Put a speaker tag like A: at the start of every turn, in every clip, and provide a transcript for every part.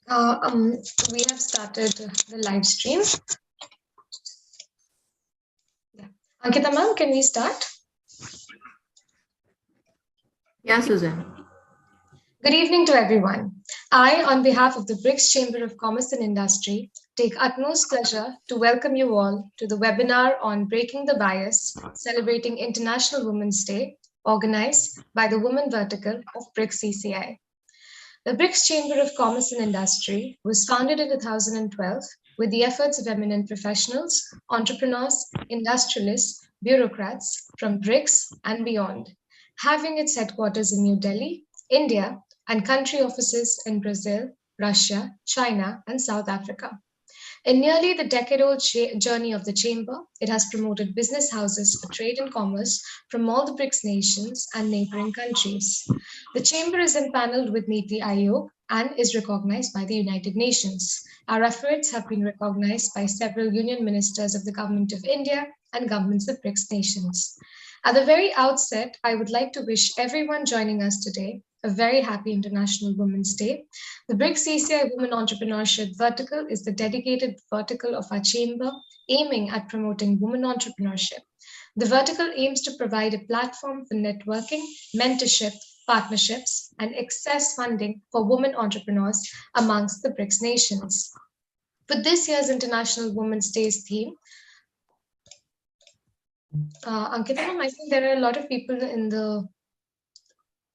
A: Uh, um, we have started the live stream. Yeah. Ankita ma'am, can we start?
B: Yeah, Susan.
A: Good evening to everyone. I, on behalf of the BRICS Chamber of Commerce and Industry, take utmost pleasure to welcome you all to the webinar on Breaking the Bias, celebrating International Women's Day, organized by the Women Vertical of BRICS CCI. The BRICS Chamber of Commerce and Industry was founded in 2012 with the efforts of eminent professionals, entrepreneurs, industrialists, bureaucrats from BRICS and beyond, having its headquarters in New Delhi, India, and country offices in Brazil, Russia, China, and South Africa. In nearly the decade-old journey of the Chamber, it has promoted business houses for trade and commerce from all the BRICS nations and neighboring countries. The Chamber is empaneled with Niti Aayog and is recognized by the United Nations. Our efforts have been recognized by several union ministers of the Government of India and governments of BRICS nations. At the very outset, I would like to wish everyone joining us today a very happy International Women's Day. The BRICS CCI Women Entrepreneurship Vertical is the dedicated vertical of our chamber aiming at promoting women entrepreneurship. The vertical aims to provide a platform for networking, mentorship, partnerships, and access funding for women entrepreneurs amongst the BRICS nations. For this year's International Women's Day's theme, Ankita, I think there are a lot of people in the.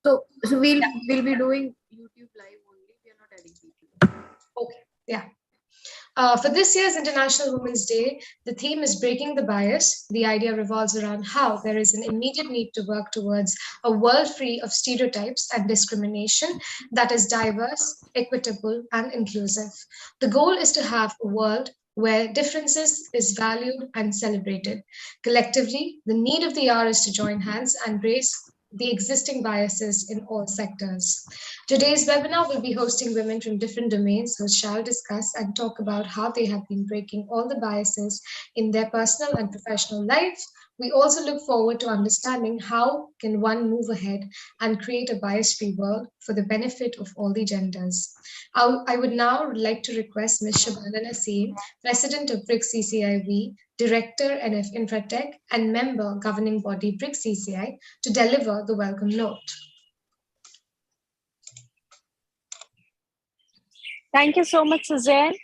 B: So we'll be doing YouTube live only. We are not adding people.
A: Okay, yeah. For this year's International Women's Day, the theme is Breaking the Bias. The idea revolves around how there is an immediate need to work towards a world free of stereotypes and discrimination that is diverse, equitable, and inclusive. The goal is to have a world where differences is valued and celebrated. Collectively, the need of the hour is to join hands and raise the existing biases in all sectors. Today's webinar will be hosting women from different domains who shall discuss and talk about how they have been breaking all the biases in their personal and professional life. We also look forward to understanding how can one move ahead and create a bias-free world for the benefit of all the genders. I would now like to request Ms. Shabana Naseem, President of BRICS CCIV, Director NF Infratech, and member governing body BRICS CCI, to deliver the welcome note.
C: Thank you so much, Suzanne.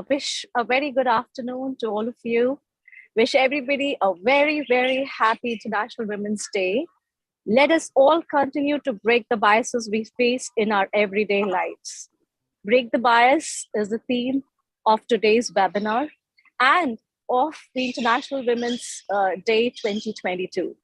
C: Wish a very good afternoon to all of you. Wish everybody a very, very happy International Women's Day. Let us all continue to break the biases we face in our everyday lives. Break the bias is the theme of today's webinar and of the International Women's Day 2022.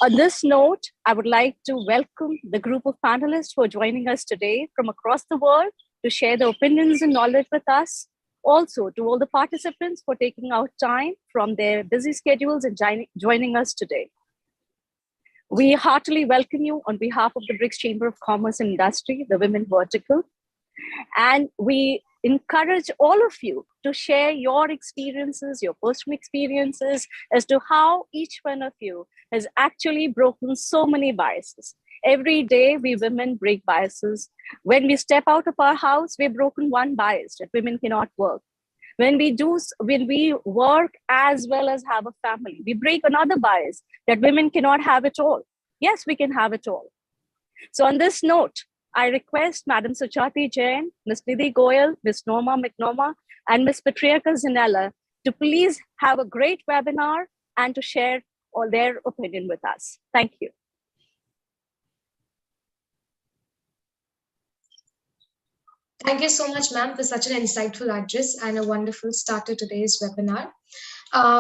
C: On this note, I would like to welcome the group of panelists who are joining us today from across the world to share their opinions and knowledge with us. Also, to all the participants for taking out time from their busy schedules and joining us today. We heartily welcome you on behalf of the BRICS Chamber of Commerce and Industry, the Women Vertical. And we encourage all of you to share your experiences, your personal experiences as to how each one of you has actually broken so many biases. Every day we women break biases. When we step out of our house, we've broken one bias that women cannot work. When we work as well as have a family, we break another bias that women cannot have it all. Yes, we can have it all. So on this note, I request Madam Suchati Jain, Ms. Nidhi Goyal, Ms. Norma Mcnoma, and Ms. Patricia Zinella to please have a great webinar and to share all their opinion with us. Thank you.
A: Thank you so much, ma'am, for such an insightful address and a wonderful start to today's webinar.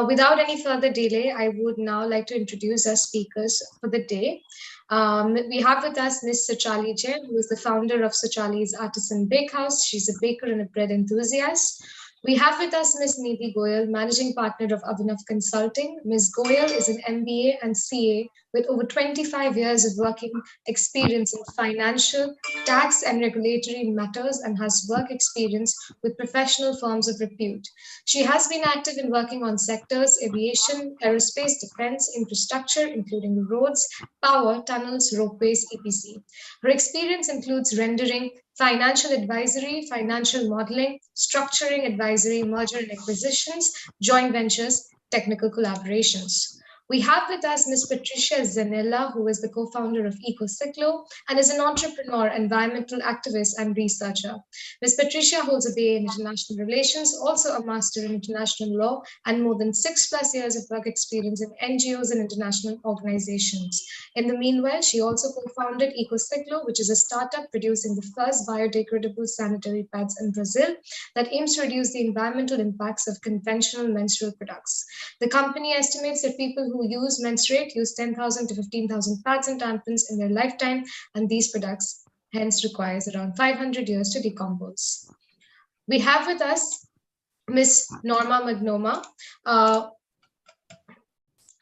A: Without any further delay, I would now like to introduce our speakers for the day. We have with us Ms. Suchali Jain, who is the founder of Suchali's Artisan Bakehouse. She's a baker and a bread enthusiast. We have with us Ms. Nidhi Goyal, Managing Partner of Abhinav Consulting. Ms. Goyal is an MBA and CA with over 25 years of working experience in financial, tax, and regulatory matters and has work experience with professional firms of repute. She has been active in working on sectors, aviation, aerospace, defense, infrastructure, including roads, power, tunnels, ropeways, EPC. Her experience includes rendering financial advisory, financial modeling, structuring advisory, merger and acquisitions, joint ventures, technical collaborations. We have with us Ms. Patricia Zanella, who is the co-founder of EcoCyclo and is an entrepreneur, environmental activist, and researcher. Ms. Patricia holds a BA in International Relations, also a Master in International Law, and more than 6+ years of work experience in NGOs and international organizations. In the meanwhile, she also co-founded EcoCyclo, which is a startup producing the first biodegradable sanitary pads in Brazil that aims to reduce the environmental impacts of conventional menstrual products. The company estimates that people who use menstruate use 10,000 to 15,000 pads and tampons in their lifetime, and these products hence requires around 500 years to decompose. We have with us Ms. Norma Mcnoma.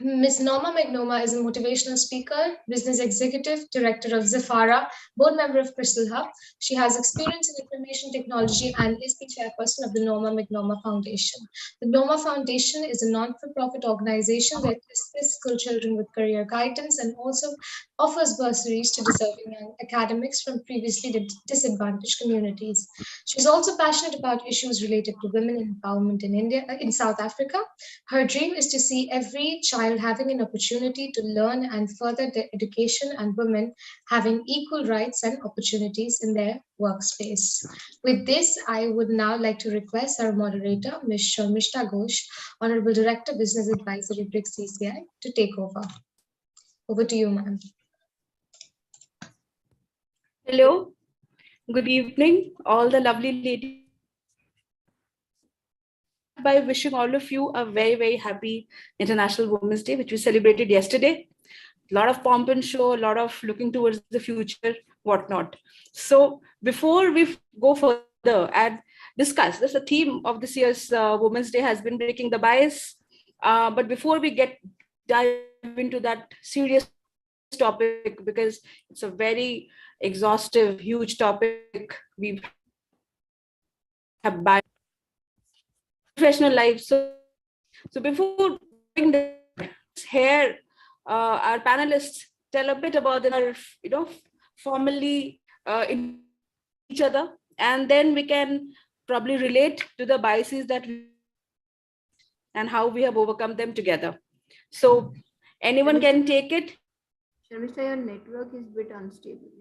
A: Ms. Norma Mcnoma is a motivational speaker, business executive, director of Zafara, board member of Crystal Hub. She has experience in information technology and is the chairperson of the Norma Mcnoma Foundation. The Norma Foundation is a non-for-profit organization that assists school children with career guidance and also offers bursaries to deserving young academics from previously disadvantaged communities. She's also passionate about issues related to women empowerment in South Africa. Her dream is to see every child having an opportunity to learn and further their education and women having equal rights and opportunities in their workspace. With this, I would now like to request our moderator, Ms. Sharmishta Ghosh, Honorable Director, Business Advisory, BRICS CCI, to take over. Over to you, ma'am.
D: Hello, good evening, all the lovely ladies. By wishing all of you a very, very happy International Women's Day, which we celebrated yesterday. A lot of pomp and show, a lot of looking towards the future, whatnot. So before we go further and discuss, this the theme of this year's Women's Day has been breaking the bias. But before we dive into that serious topic, because it's a very exhaustive, huge topic, we have bias professional life. So before doing this, here, our panelists tell a bit about their, formally in each other, and then we can probably relate to the biases that we and how we have overcome them together. So anyone can take it.
B: Sharmishta, your network is a bit unstable.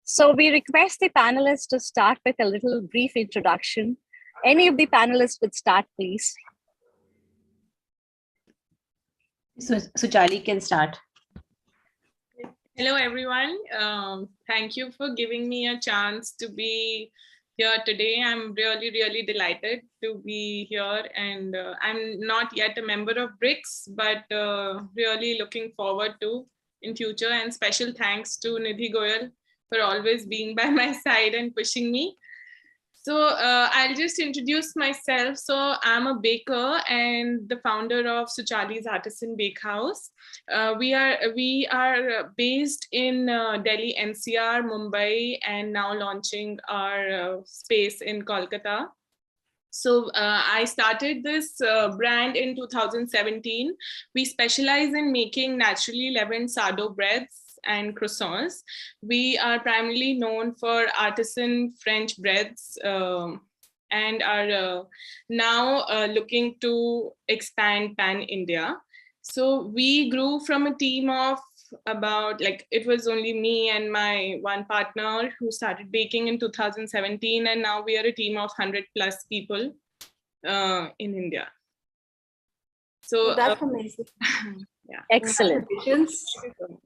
C: So we request the panelists to start with a little brief introduction. Any of the panelists would start, please.
E: So Charlie can start.
F: Hello, everyone. Thank you for giving me a chance to be here today. I'm really, really delighted to be here. And I'm not yet a member of BRICS, but really looking forward to in future. And special thanks to Nidhi Goyal for always being by my side and pushing me. So I'll just introduce myself. So I'm a baker and the founder of Suchali's Artisan Bakehouse. We are based in Delhi, NCR, Mumbai, and now launching our space in Kolkata. So I started this brand in 2017. We specialize in making naturally leavened sourdough breads and croissants. We are primarily known for artisan French breads and are now looking to expand pan-India. So we grew from a team of about, it was only me and my one partner who started baking in 2017, and now we are a team of 100+ people in India. So
D: that's amazing.
C: Yeah. Excellent.
F: Thank you so much.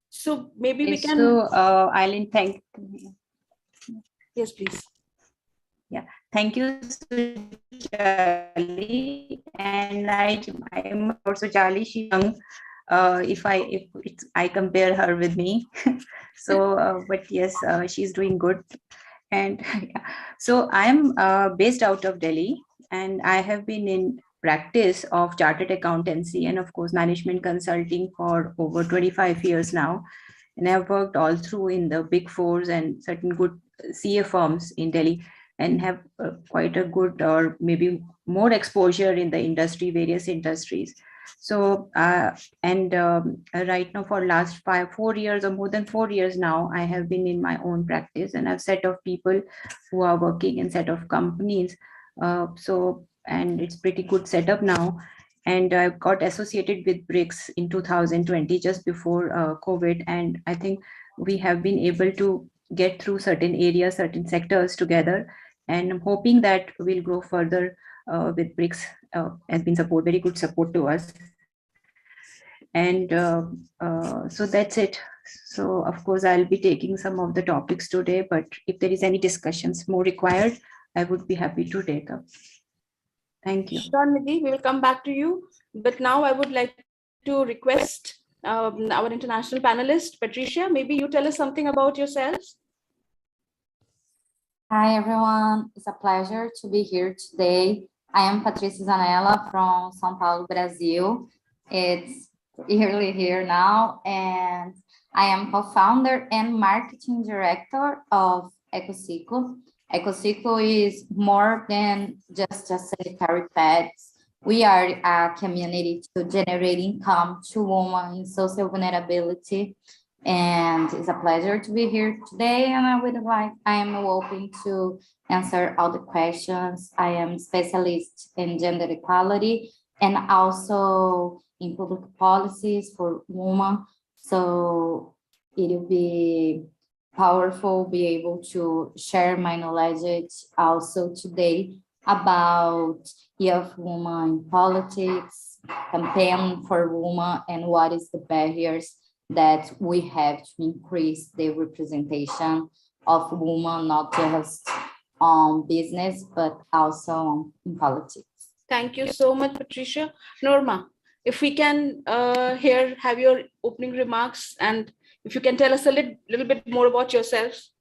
D: So maybe we can.
E: So Eileen, thank.
D: Yes, please.
E: Yeah, thank you, Charlie. And I'm also Charlie. She's young. If I compare her with me, so but yes, she's doing good. And yeah. So I'm based out of Delhi, and I have been in practice of chartered accountancy and of course management consulting for over 25 years now. And I've worked all through in the big fours and certain good CA firms in Delhi. and have quite a good or maybe more exposure in the industry, various industries. So right now for last 4 years or more than 4 years now, I have been in my own practice, and I've set of people who are working in set of companies. And it's pretty good setup now. And I got associated with BRICS in 2020, just before COVID. And I think we have been able to get through certain areas, certain sectors together. And I'm hoping that we'll grow further with BRICS. Has been very good support to us. And so that's it. So of course, I'll be taking some of the topics today, but if there is any discussions more required, I would be happy to take up. Thank you.
D: Sure, Nidhi, we will come back to you. But now I would like to request our international panelist, Patricia, maybe you tell us something about yourselves.
G: Hi, everyone. It's a pleasure to be here today. I am Patricia Zanella from São Paulo, Brazil. It's early here now, and I am co-founder and marketing director of EcoCiclo. EcoCiclo is more than just a sanitary pads. We are a community to generate income to women in social vulnerability. And it's a pleasure to be here today. And I am open to answer all the questions. I am specialist in gender equality and also in public policies for women. So it will be powerful be able to share my knowledge also today about young women in politics, campaign for women, and what is the barriers that we have to increase the representation of women, not just on business, but also in politics.
D: Thank you so much, Patricia. Norma, if we can have your opening remarks, and if you can tell us a little bit more about yourselves.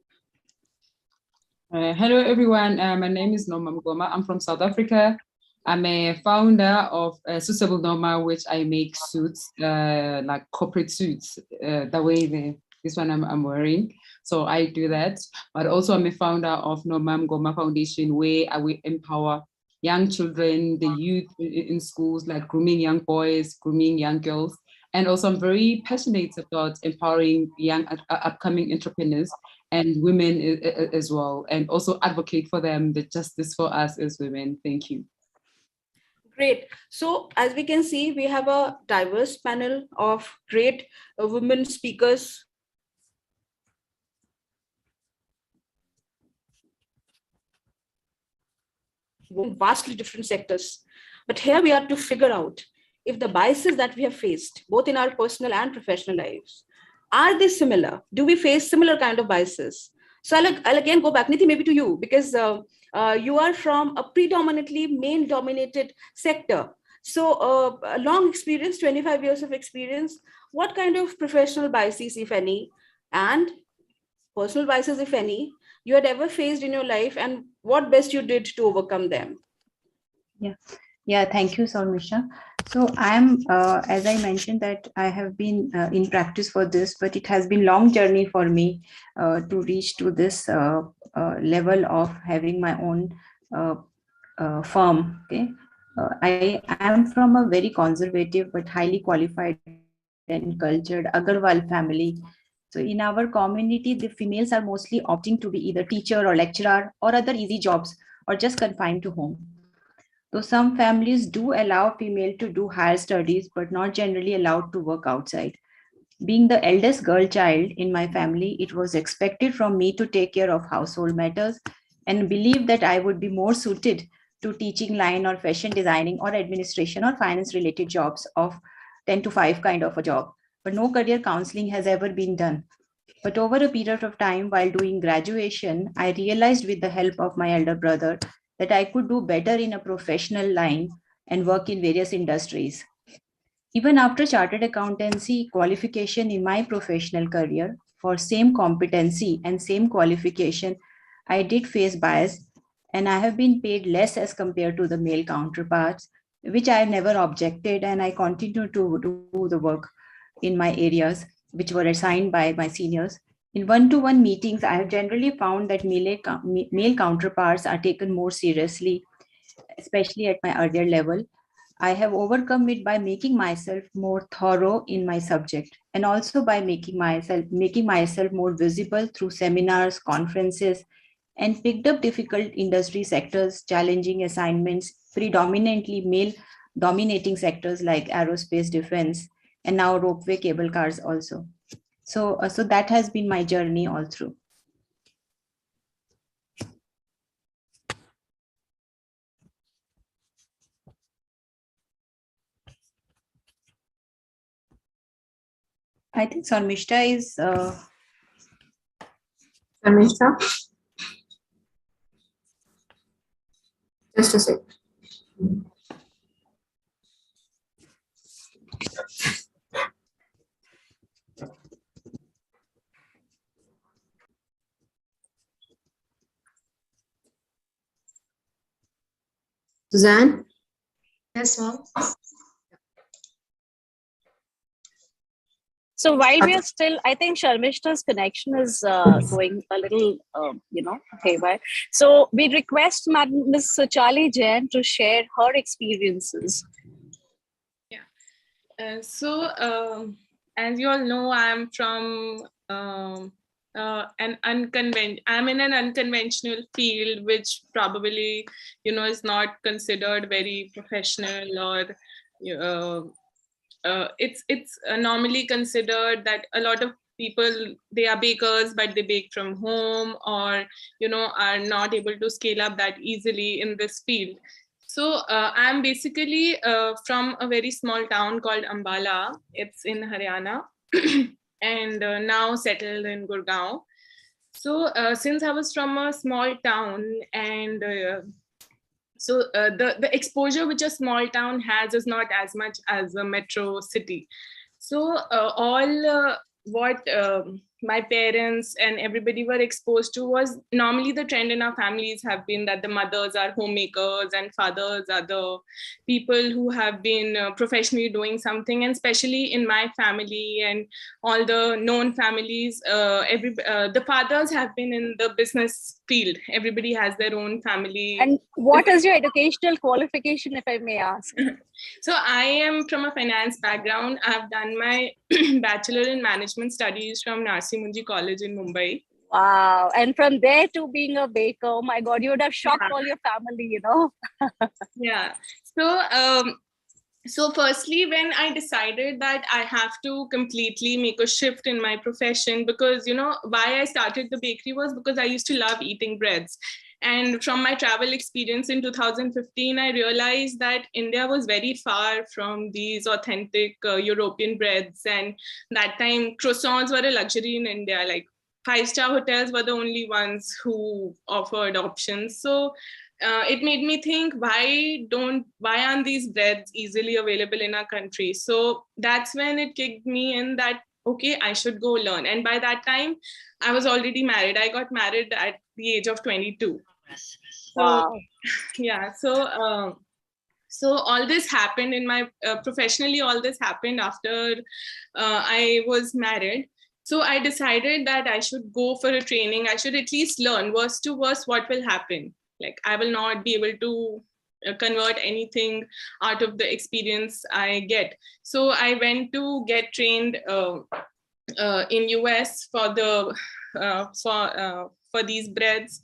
H: Hello, everyone. My name is Norma Mcnoma. I'm from South Africa. I'm a founder of Suitable Norma, which I make suits, like corporate suits, the way this one I'm wearing. So I do that. But also I'm a founder of Norma Mcnoma Foundation, where we empower young children, the youth in schools, like grooming young boys, grooming young girls. And also I'm very passionate about empowering young upcoming entrepreneurs and women as well, and also advocate for them, the justice for us as women. Thank you.
D: Great. So as we can see, we have a diverse panel of great women speakers. In vastly different sectors. But here we are to figure out if the biases that we have faced, both in our personal and professional lives, are they similar? Do we face similar kind of biases? So I'll again go back, Nidhi, maybe to you, because you are from a predominantly male-dominated sector. So a long experience, 25 years of experience. What kind of professional biases, if any, and personal biases, if any, you had ever faced in your life, and what best you did to overcome them?
E: Yeah, thank you, Sarmisha. So I'm, as I mentioned, that I have been in practice for this, but it has been long journey for me to reach to this level of having my own firm. Okay, I am from a very conservative but highly qualified and cultured Agarwal family. So in our community, the females are mostly opting to be either teacher or lecturer or other easy jobs, or just confined to home. Though some families do allow female to do higher studies, but not generally allowed to work outside. Being the eldest girl child in my family, it was expected from me to take care of household matters, and believe that I would be more suited to teaching line or fashion designing or administration or finance related jobs of 10 to 5 kind of a job. But no career counseling has ever been done. But over a period of time while doing graduation, I realized with the help of my elder brother that I could do better in a professional line and work in various industries. Even after chartered accountancy qualification in my professional career, for same competency and same qualification, I did face bias, and I have been paid less as compared to the male counterparts, which I never objected, and I continue to do the work in my areas, which were assigned by my seniors. In one-to-one meetings, I have generally found that male counterparts are taken more seriously, especially at my earlier level. I have overcome it by making myself more thorough in my subject, and also by making myself more visible through seminars, conferences, and picked up difficult industry sectors, challenging assignments, predominantly male dominating sectors like aerospace, defense, and now ropeway cable cars also. So that has been my journey all through. I think Sarmishta is.
B: Sarmishta? Just a sec. Suzanne?
A: Yes, ma'am.
C: So while we are still, I think Sharmishta's connection is going a little, haywire. So we request Ms. Charlie Jain to share her experiences.
F: Yeah. As you all know, I'm from I'm in an unconventional field, which probably, is not considered very professional, or it's normally considered that a lot of people, they are bakers, but they bake from home, or are not able to scale up that easily in this field. So I'm basically from a very small town called Ambala. It's in Haryana, and now settled in Gurgaon. So since I was from a small town, and the exposure which a small town has is not as much as a metro city. So what my parents and everybody were exposed to was, normally the trend in our families have been that the mothers are homemakers and fathers are the people who have been professionally doing something. And especially in my family and all the known families, the fathers have been in the business field. Everybody has their own family.
C: And what is your educational qualification, if I may ask?
F: So I am from a finance background. I've done my bachelor in management studies from Narsi Munji College in Mumbai.
C: Wow. And from there to being a baker, oh my God, you would have shocked all your family,
F: Yeah. So firstly, when I decided that I have to completely make a shift in my profession, because, why I started the bakery was because I used to love eating breads. And from my travel experience in 2015, I realized that India was very far from these authentic European breads. And that time, croissants were a luxury in India. Like 5-star hotels were the only ones who offered options. So it made me think, why aren't these breads easily available in our country? So that's when it kicked me in that, okay, I should go learn. And by that time, I was already married. I got married at the age of 22.
C: Wow.
F: So, yeah. So all this happened in my professionally. All this happened after I was married. So I decided that I should go for a training. I should at least learn. Worst to worst, what will happen? Like, I will not be able to convert anything out of the experience I get. So I went to get trained in US for these breads.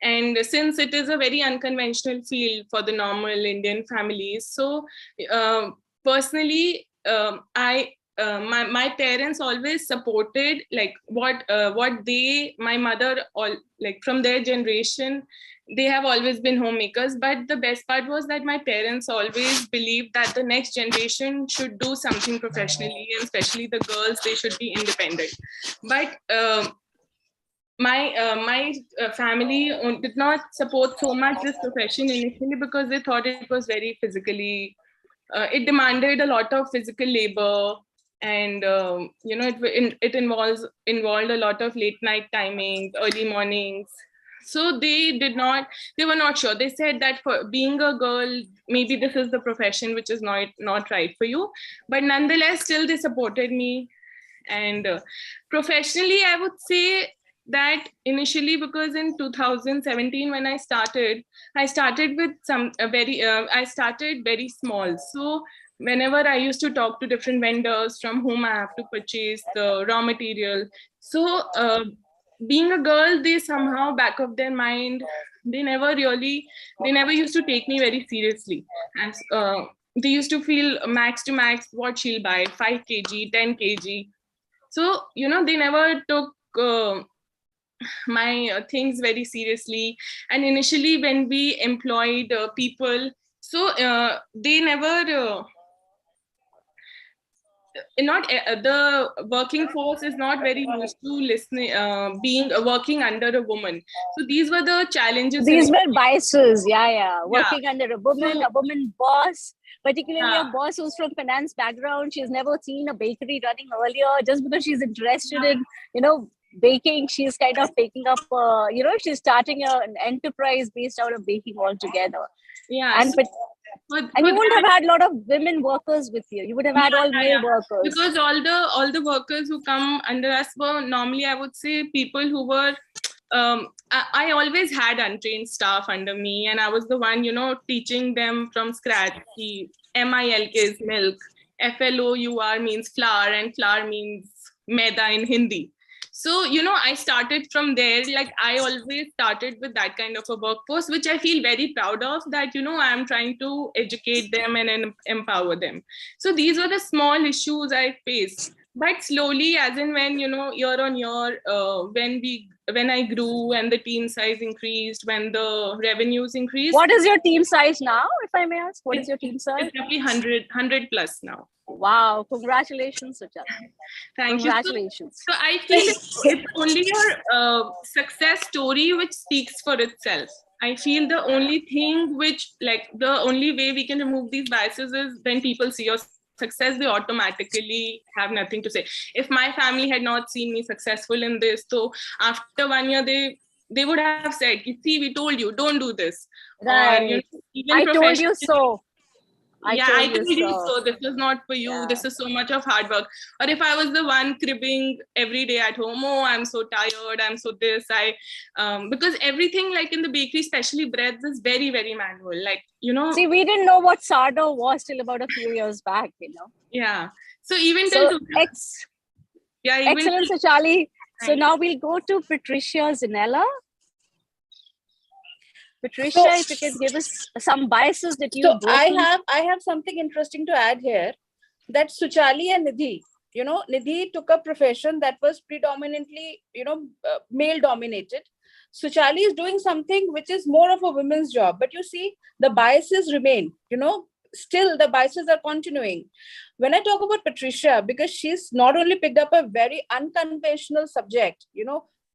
F: And since it is a very unconventional field for the normal Indian families, so personally, my parents always supported, like what my mother, all like from their generation, they have always been homemakers. But the best part was that my parents always believed that the next generation should do something professionally, and especially the girls, they should be independent. But my family did not support so much this profession initially, because they thought it was very physically, it demanded a lot of physical labor, and it involved a lot of late night timings, early mornings. So they were not sure. They said that for being a girl, maybe this is the profession which is not right for you. But nonetheless, still they supported me. And professionally, I would say that initially, because in 2017 when I started with I started very small. So whenever I used to talk to different vendors from whom I have to purchase the raw material, so being a girl, they somehow back of their mind, they never used to take me very seriously. And they used to feel max to max what she'll buy, 5 kg, 10 kg. So they never took my things very seriously. And initially when we employed people, so they never not the working force is not very used to listening, being working under a woman. So these were the challenges.
C: These were biases, yeah.
F: Yeah.
C: Working under a woman boss, particularly
F: Yeah.
C: a boss who's from finance background. She's never seen a bakery running earlier. Just because she's interested in, baking, she's kind of taking up, she's starting an enterprise based out of baking altogether.
F: Yeah.
C: And and you wouldn't have had a lot of women workers with you. You would have had all male workers.
F: Because all the workers who come under us were normally, I would say, people who were I always had untrained staff under me, and I was the one, teaching them from scratch. MILK is milk, FLOUR means flour, and flour means maida in Hindi. So, I started from there. Like, I always started with that kind of a workforce, which I feel very proud of, that, I'm trying to educate them and empower them. So these were the small issues I faced. But slowly, as in when, year on year, when I grew and the team size increased, when the revenues increased.
C: What is your team size now, if I may ask? What is your team size?
F: It's roughly 100 plus now.
C: Wow, congratulations, Suchata.
F: Thank
C: Congratulations.
F: you. So I feel it's only your success story which speaks for itself. I feel the only thing the only way we can remove these biases is when people see your success, they automatically have nothing to say. If my family had not seen me successful in this, so after 1 year, they would have said, see, we told you, don't do this.
C: Right.
F: Or, even
C: I told you so.
F: I told you so. This was not for you. Yeah. This is so much of hard work. Or if I was the one cribbing every day at home, oh, I'm so tired, I'm so this, because everything like in the bakery, especially breads, is very, very manual. Like,
C: See, we didn't know what sourdough was till about a few years back,
F: Yeah. So even till
C: excellent, Suchali. So now we'll go to Patricia Zinella. Patricia, if you can give us some biases that you.
D: So I have something interesting to add here. That Suchali and Nidhi, Nidhi took a profession that was predominantly, male dominated. Suchali is doing something which is more of a women's job. But you see, the biases remain. Still the biases are continuing. When I talk about Patricia, because she's not only picked up a very unconventional subject,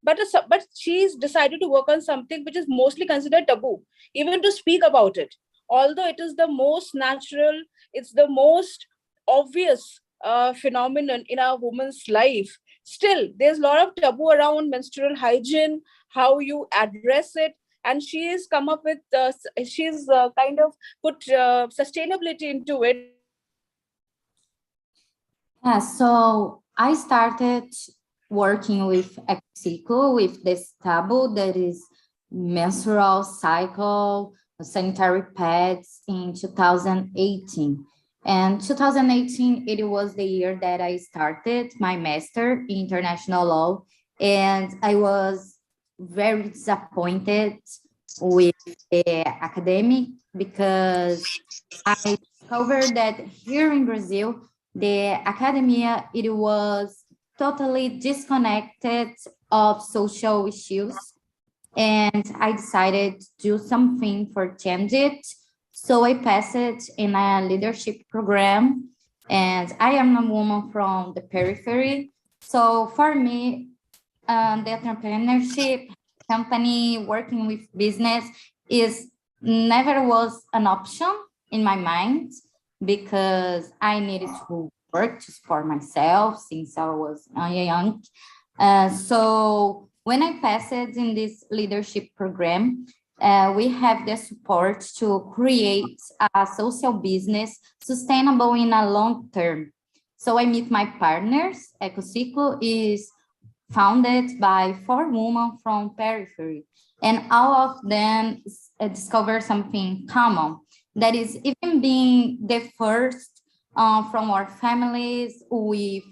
D: but she's decided to work on something which is mostly considered taboo, even to speak about it. Although it is the most natural, it's the most obvious phenomenon in a woman's life. Still, there's a lot of taboo around menstrual hygiene, how you address it. And she has come up with, she's kind of put sustainability into it.
G: Yeah, so I started working with cycle, with this taboo that is menstrual cycle, sanitary pads in 2018. And 2018, it was the year that I started my master in international law. And I was very disappointed with the academic because I discovered that here in Brazil, the academia, it was totally disconnected of social issues. And I decided to do something for change it. So I passed it in a leadership program, and I am a woman from the periphery. So for me, the entrepreneurship company, working with business never was an option in my mind because I needed to work to support myself since I was young. So when I passed in this leadership program, we have the support to create a social business sustainable in a long term. So I meet my partners. Ecociclo is founded by 4 women from periphery, and all of them discover something common. That is, even being the first from our families with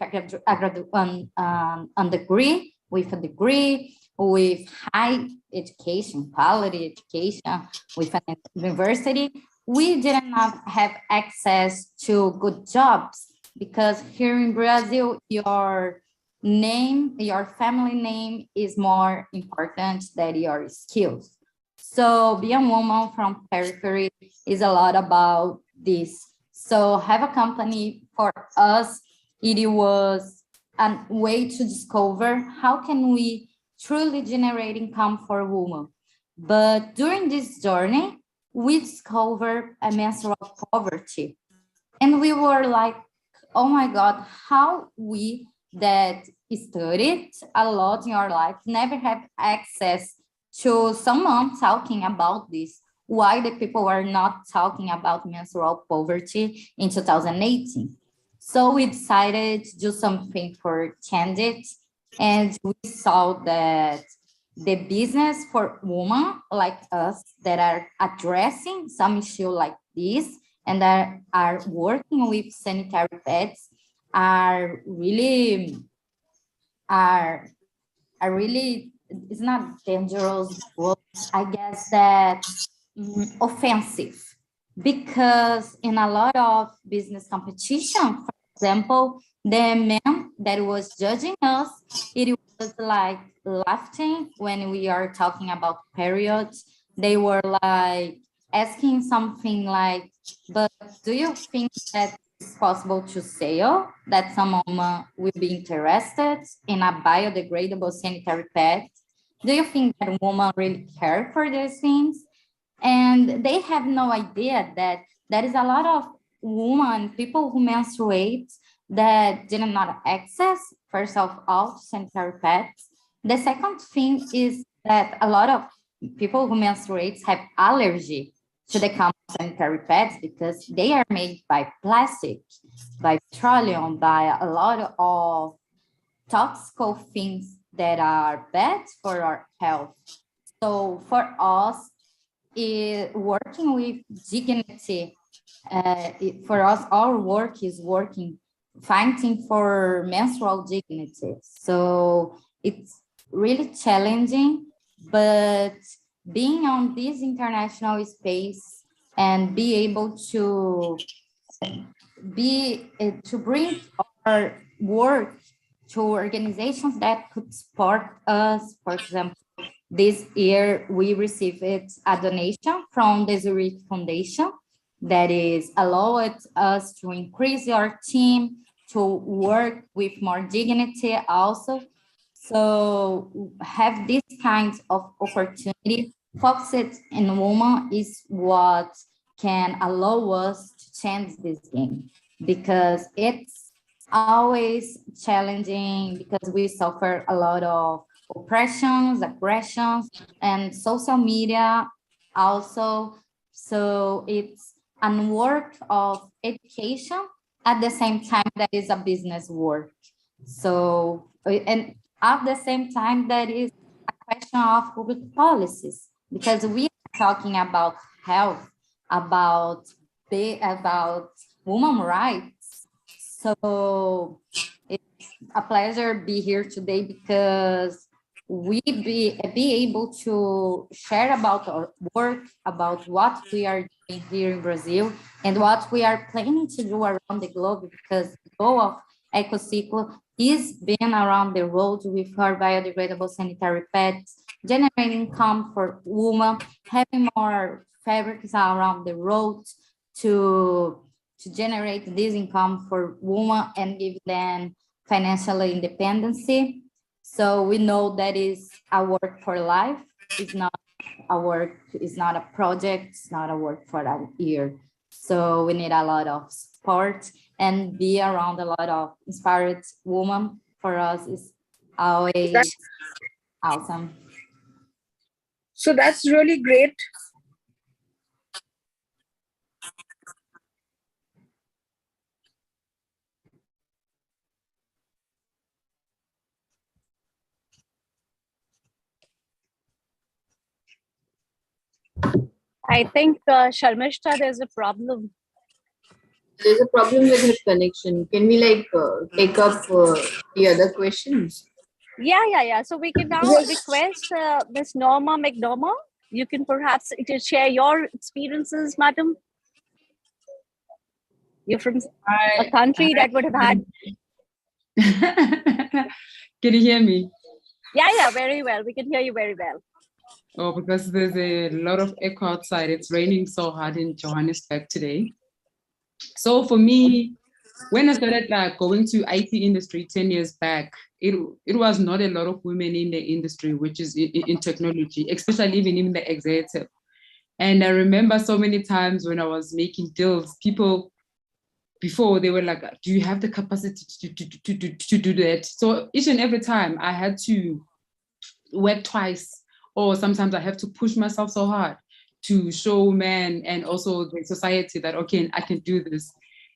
G: degree, with a degree, with high education, quality education, with an university, we did not have access to good jobs, because here in Brazil, your name, your family name is more important than your skills. So being a woman from periphery is a lot about this. So have a company for us, it was a way to discover how can we truly generate income for women. But during this journey, we discovered a menstrual poverty. And we were like, oh my God, how we that studied a lot in our life never have access to someone talking about this. Why the people are not talking about menstrual poverty in 2018? So we decided to do something for change it. And we saw that the business for women like us that are addressing some issue like this and that are working with sanitary pads are really it's not dangerous, but I guess that offensive, because in a lot of business competition, for example, the man that was judging us, it was like laughing when we are talking about periods. They were like asking something like, but do you think that it's possible to sell, that someone will be interested in a biodegradable sanitary pad? Do you think that women really care for these things? And they have no idea that there is a lot of women, people who menstruate, that did not access, first of all, sanitary pads. The second thing is that a lot of people who menstruate have allergy to the common sanitary pads because they are made by plastic, by petroleum, by a lot of toxic things that are bad for our health. So for us, working with dignity, for us, our work is fighting for menstrual dignity. So it's really challenging, but being on this international space and be able to bring our work to organizations that could support us. For example, this year we received a donation from the Zurich Foundation that is allowed us to increase our team, to work with more dignity also. So have this kind of opportunity focused in women is what can allow us to change this game, because it's always challenging, because we suffer a lot of oppressions, aggressions, and social media also. So it's a work of education at the same time that is a business work. So, and at the same time, that is a question of public policies, because we are talking about health, about women rights. So it's a pleasure to be here today, because we be able to share about our work, about what we are doing here in Brazil and what we are planning to do around the globe, because the goal of Ecociclo is being around the world with our biodegradable sanitary pads, generating income for women, having more fabrics around the world to generate this income for women and give them financial independency. So we know that is a work for life. It's not a work, it's not a project, it's not a work for a year. So we need a lot of support and be around a lot of inspired women. For us is always awesome.
D: So that's really great.
C: I think Sharmishta, there's a problem.
B: There's a problem with her connection. Can we take up the other questions?
C: Yeah. So we can now request Miss Norma Mcnoma. You can perhaps share your experiences, madam. You're from a country that would have had.
H: Can you hear me?
C: Yeah, very well. We can hear you very well.
H: Oh, because there's a lot of echo outside. It's raining so hard in Johannesburg today. So for me, when I started going to IT industry 10 years back, it was not a lot of women in the industry, which is in technology, especially even in the executive. And I remember so many times when I was making deals, people before they were like, do you have the capacity to do that? So each and every time I had to work twice, or sometimes I have to push myself so hard to show men and also the society that, okay, I can do this.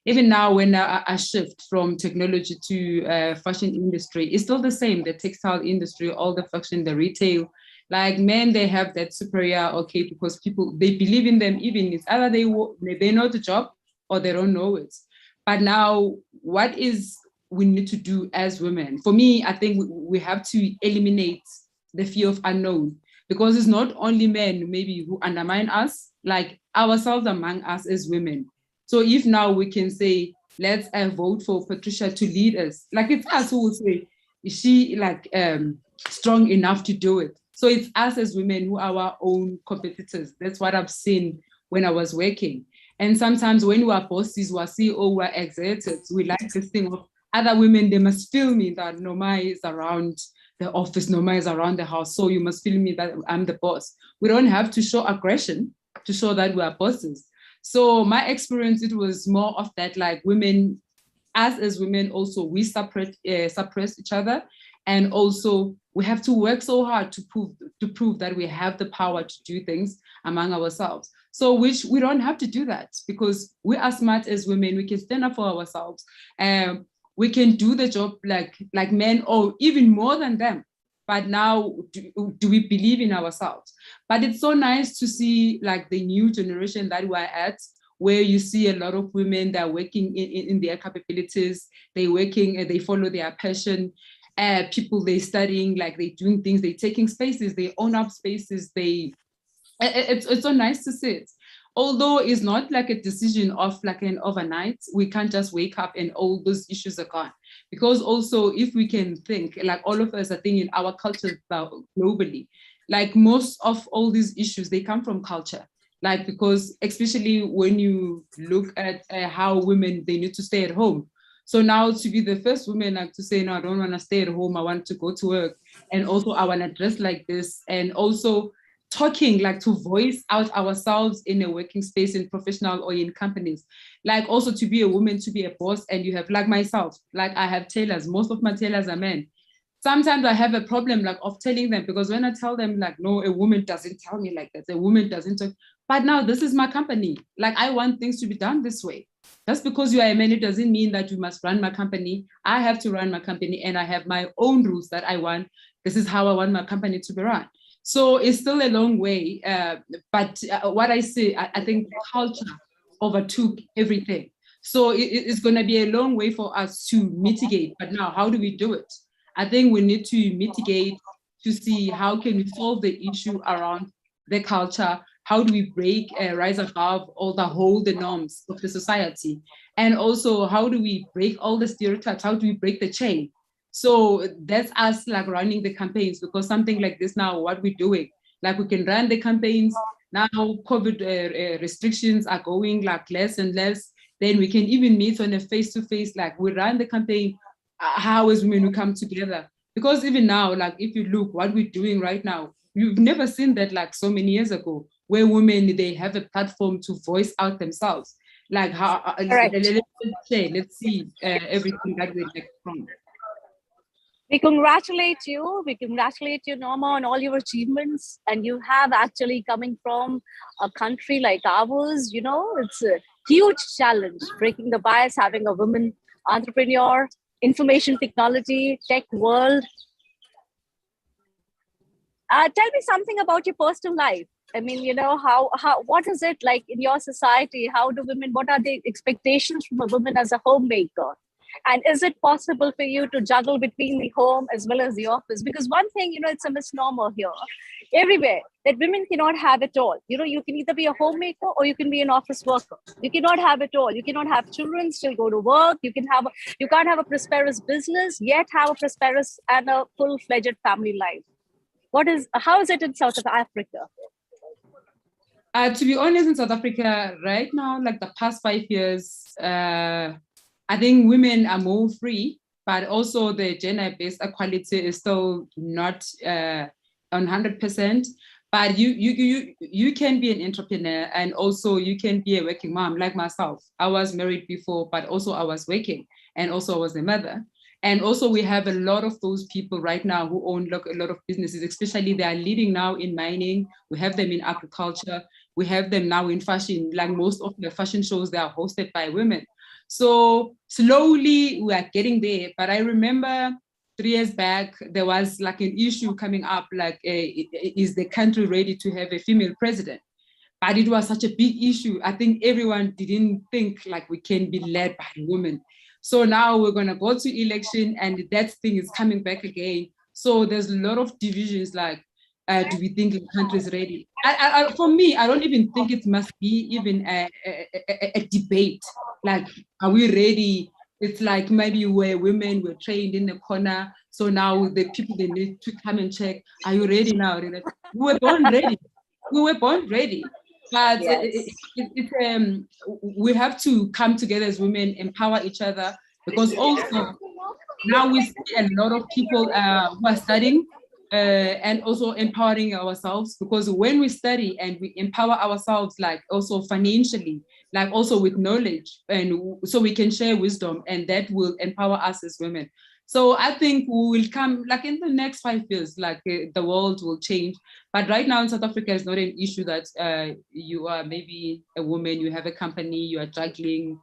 H: Even now, when I shift from technology to fashion industry, it's still the same, the textile industry, all the fashion, the retail. Like men, they have that superior, okay, because people, they believe in them, even it's either they know the job or they don't know it. But now, what is we need to do as women? For me, I think we have to eliminate the fear of unknown, because it's not only men maybe who undermine us, like ourselves among us as women. So if now we can say, let's vote for Patricia to lead us, like it's us who will say, is she like strong enough to do it? So it's us as women who are our own competitors. That's what I've seen when I was working. And sometimes when we are bosses, we are CEO, we are executives, we like this thing of other women, they must feel me that Norma is around the office, Norma is around the house, so you must feel me that I'm the boss. We don't have to show aggression to show that we are bosses. So my experience, it was more of that, like women, us as women also, we suppress each other. And also we have to work so hard to prove that we have the power to do things among ourselves. So which we don't have to do that, because we are smart as women, we can stand up for ourselves. We can do the job like men, or even more than them. But now, do we believe in ourselves? But it's so nice to see like the new generation that we're at, where you see a lot of women that are working in their capabilities, they're working, they follow their passion. People, they're studying, like they're doing things, they're taking spaces, they own up spaces, it's so nice to see it. Although it's not like a decision of like an overnight, we can't just wake up and all those issues are gone. Because also, if we can think, like all of us are thinking our culture globally, like most of all these issues, they come from culture. Like, because especially when you look at how women, they need to stay at home. So now to be the first woman like to say, no, I don't want to stay at home, I want to go to work. And also I want to dress like this. And also talking, like to voice out ourselves in a working space, in professional or in companies. Like also to be a woman, to be a boss, and you have like myself, like I have tailors, most of my tailors are men. Sometimes I have a problem like of telling them, because when I tell them like, no, a woman doesn't tell me like that, a woman doesn't talk. But now this is my company. Like I want things to be done this way. Just because you are a man, it doesn't mean that you must run my company. I have to run my company and I have my own rules that I want. This is how I want my company to be run. So it's still a long way. But what I say, I think culture overtook everything. So it's going to be a long way for us to mitigate. But now, how do we do it? I think we need to mitigate to see how can we solve the issue around the culture. How do we break, rise above all the norms of the society? And also, how do we break all the stereotypes? How do we break the chain? So that's us like running the campaigns, because something like this now, what we're doing, like we can run the campaigns. Now COVID restrictions are going like less and less. Then we can even meet on a face-to-face, like we run the campaign, how as women we come together. Because even now, like if you look what we're doing right now, you've never seen that like so many years ago, where women, they have a platform to voice out themselves. Like how, let's see everything that we like from.
C: We congratulate you, Norma, on all your achievements. And you have actually, coming from a country like ours, you know, it's a huge challenge, breaking the bias, having a woman entrepreneur, information technology, tech world. Tell me something about your personal life. I mean, what is it like in your society? How do women, what are the expectations from a woman as a homemaker? And is it possible for you to juggle between the home as well as the office? Because one thing, it's a misnomer here everywhere that women cannot have it all. You can either be a homemaker or you can be an office worker. You cannot have it all. You cannot have children, still go to work. You can't have a prosperous business, yet have a prosperous and a full-fledged family life. How is it in South Africa?
H: To be honest, in South Africa right now, like the past 5 years, I think women are more free, but also the gender-based equality is still not 100%. But you can be an entrepreneur, and also you can be a working mom like myself. I was married before, but also I was working, and also I was a mother. And also we have a lot of those people right now who own a lot of businesses, especially they are leading now in mining. We have them in agriculture. We have them now in fashion. Like most of the fashion shows, they are hosted by women. So slowly we are getting there. But I remember 3 years back, there was like an issue coming up, like, is the country ready to have a female president? But it was such a big issue. I think everyone didn't think like we can be led by a woman. So now we're going to go to election and that thing is coming back again. So there's a lot of divisions like, do we think the country is ready? For me, I don't even think it must be even a debate. Like, are we ready? It's like maybe we're women, we're trained in the corner. So now the people, they need to come and check, are you ready now? We were born ready. We were born ready. But
C: Yes.
H: we have to come together as women, empower each other, because also now we see a lot of people who are studying and also empowering ourselves, because when we study and we empower ourselves, like also financially, like also with knowledge, and so we can share wisdom, and that will empower us as women. So I think we will come, like in the next 5 years, like the world will change. But right now in South Africa, it's not an issue that you are maybe a woman, you have a company, you are juggling.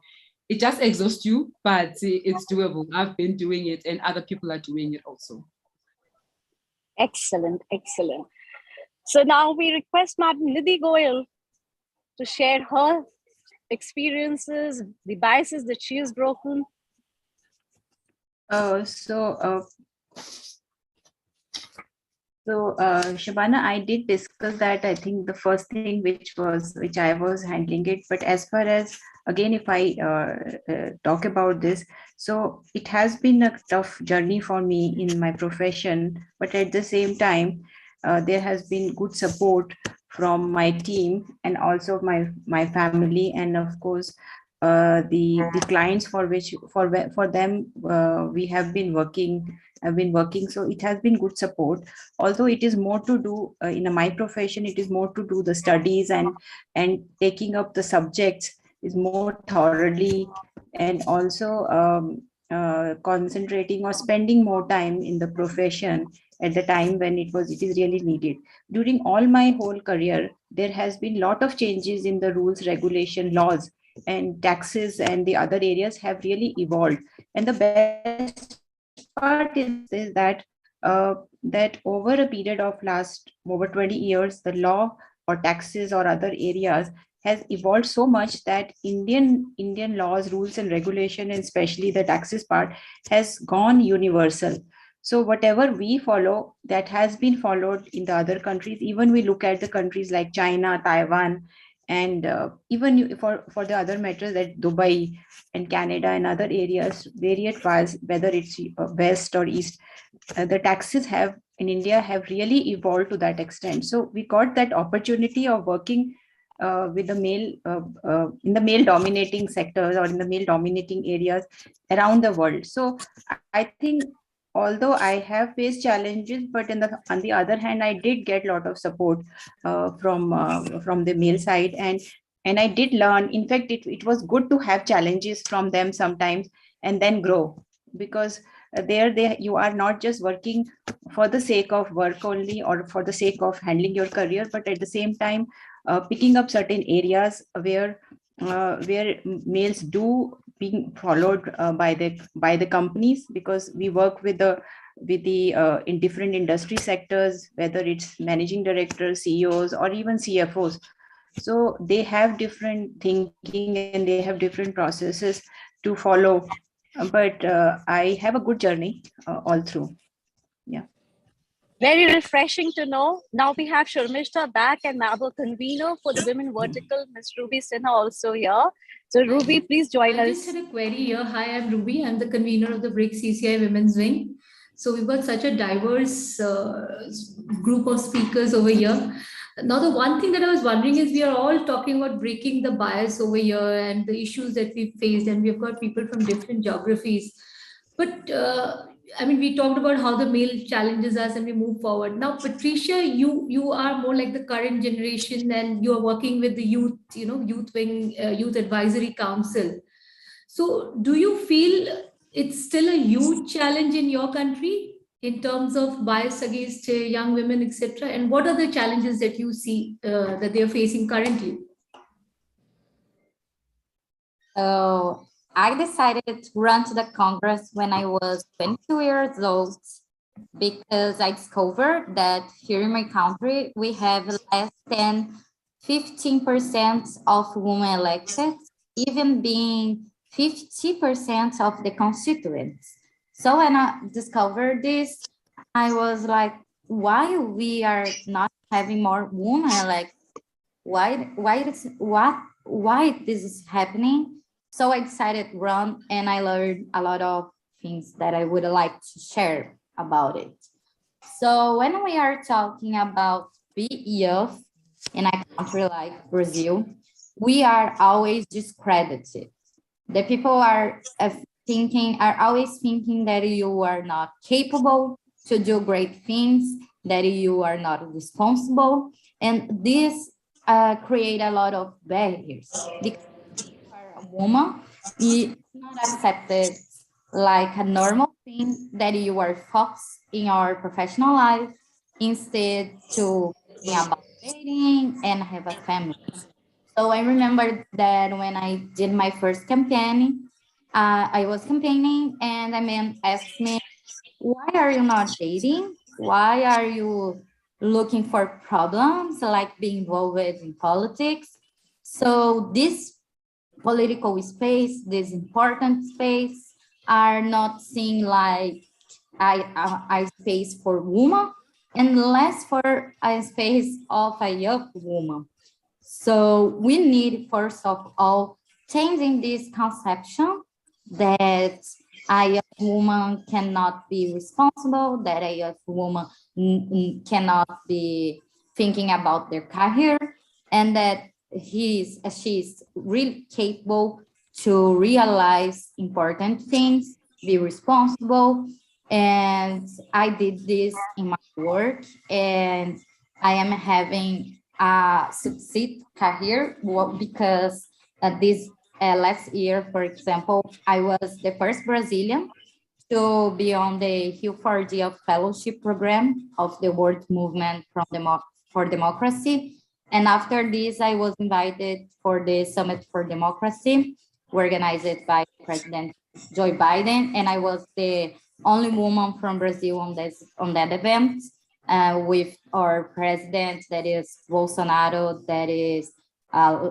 H: It just exhausts you, but it's doable. I've been doing it and other people are doing it also.
C: Excellent, excellent. So now we request Madam Nidhi Goyal to share her experiences, the biases that she has broken.
E: Shabana, I did discuss that. I think the first thing which I was handling it, but as far as, again, if I talk about this, so it has been a tough journey for me in my profession, but at the same time, there has been good support from my team and also my family, and of course, the clients for them we have been working. So it has been good support. Although it is more to do in my profession, it is more to do the studies and taking up the subjects is more thoroughly, and also concentrating or spending more time in the profession at the time when it is really needed. During all my whole career, there has been a lot of changes in the rules, regulation, laws, and taxes, and the other areas have really evolved. And the best part is that that over a period of last over 20 years, the law or taxes or other areas has evolved so much that Indian laws, rules and regulation, and especially the taxes part, has gone universal. So whatever we follow, that has been followed in the other countries. Even we look at the countries like China, Taiwan, and even for the other matters, that Dubai and Canada and other areas, various files, whether it's west or east, the taxes in India have really evolved to that extent. So we got that opportunity of working with the male in the male dominating sectors or in the male dominating areas around the world. So I think, although I have faced challenges, but on the other hand, I did get a lot of support from the male side, and I did learn. In fact, it was good to have challenges from them sometimes and then grow, because you are not just working for the sake of work only or for the sake of handling your career, but at the same time picking up certain areas where males do being followed by the companies, because we work with the in different industry sectors, whether it's managing directors, CEOs, or even CFOs. So they have different thinking and they have different processes to follow. But I have a good journey all through. Yeah.
C: Very refreshing to know. Now we have Sharmishta back and our convener for the Women Vertical, Ms. Ruby Sinha, also here. So Ruby, please join
I: I
C: us.
I: just had a query here. Hi, I'm Ruby. I'm the convener of the BRICS CCI Women's Wing. So we've got such a diverse group of speakers over here. Now, the one thing that I was wondering is we are all talking about breaking the bias over here and the issues that we've faced, and we've got people from different geographies. But I mean, we talked about how the male challenges us and we move forward. Now, Patricia, you are more like the current generation and you are working with the youth, youth wing, youth advisory council. So do you feel it's still a huge challenge in your country in terms of bias against young women, etc.? And what are the challenges that you see that they are facing currently?
G: So I decided to run to the Congress when I was 22 years old because I discovered that here in my country, we have less than 15% of women elected, even being 50% of the constituents. So when I discovered this, I was like, why we are not having more women elected? Why this is happening? So I decided to run, and I learned a lot of things that I would like to share about it. So when we are talking about youth in a country like Brazil, we are always discredited. The people are always thinking that you are not capable to do great things, that you are not responsible, and this create a lot of barriers. Because a woman, it's not accepted like a normal thing that you are focused in your professional life instead to think about dating and have a family. So I remember that when I did my first campaign, I was campaigning and a man asked me, why are you not dating? Why are you looking for problems like being involved in politics? So this political space, this important space, are not seen like a space for women and less for a space of a young woman. So we need, first of all, changing this conception that a young woman cannot be responsible, that a young woman cannot be thinking about their career, and that she's really capable to realize important things, be responsible. And I did this in my work, and I am having a succeed career because this last year, for example, I was the first Brazilian to be on the Rio Fellowship Program of the World Movement for Democracy. And after this, I was invited for the Summit for Democracy, organized by President Joe Biden, and I was the only woman from Brazil on that event, with our president, that is Bolsonaro, that is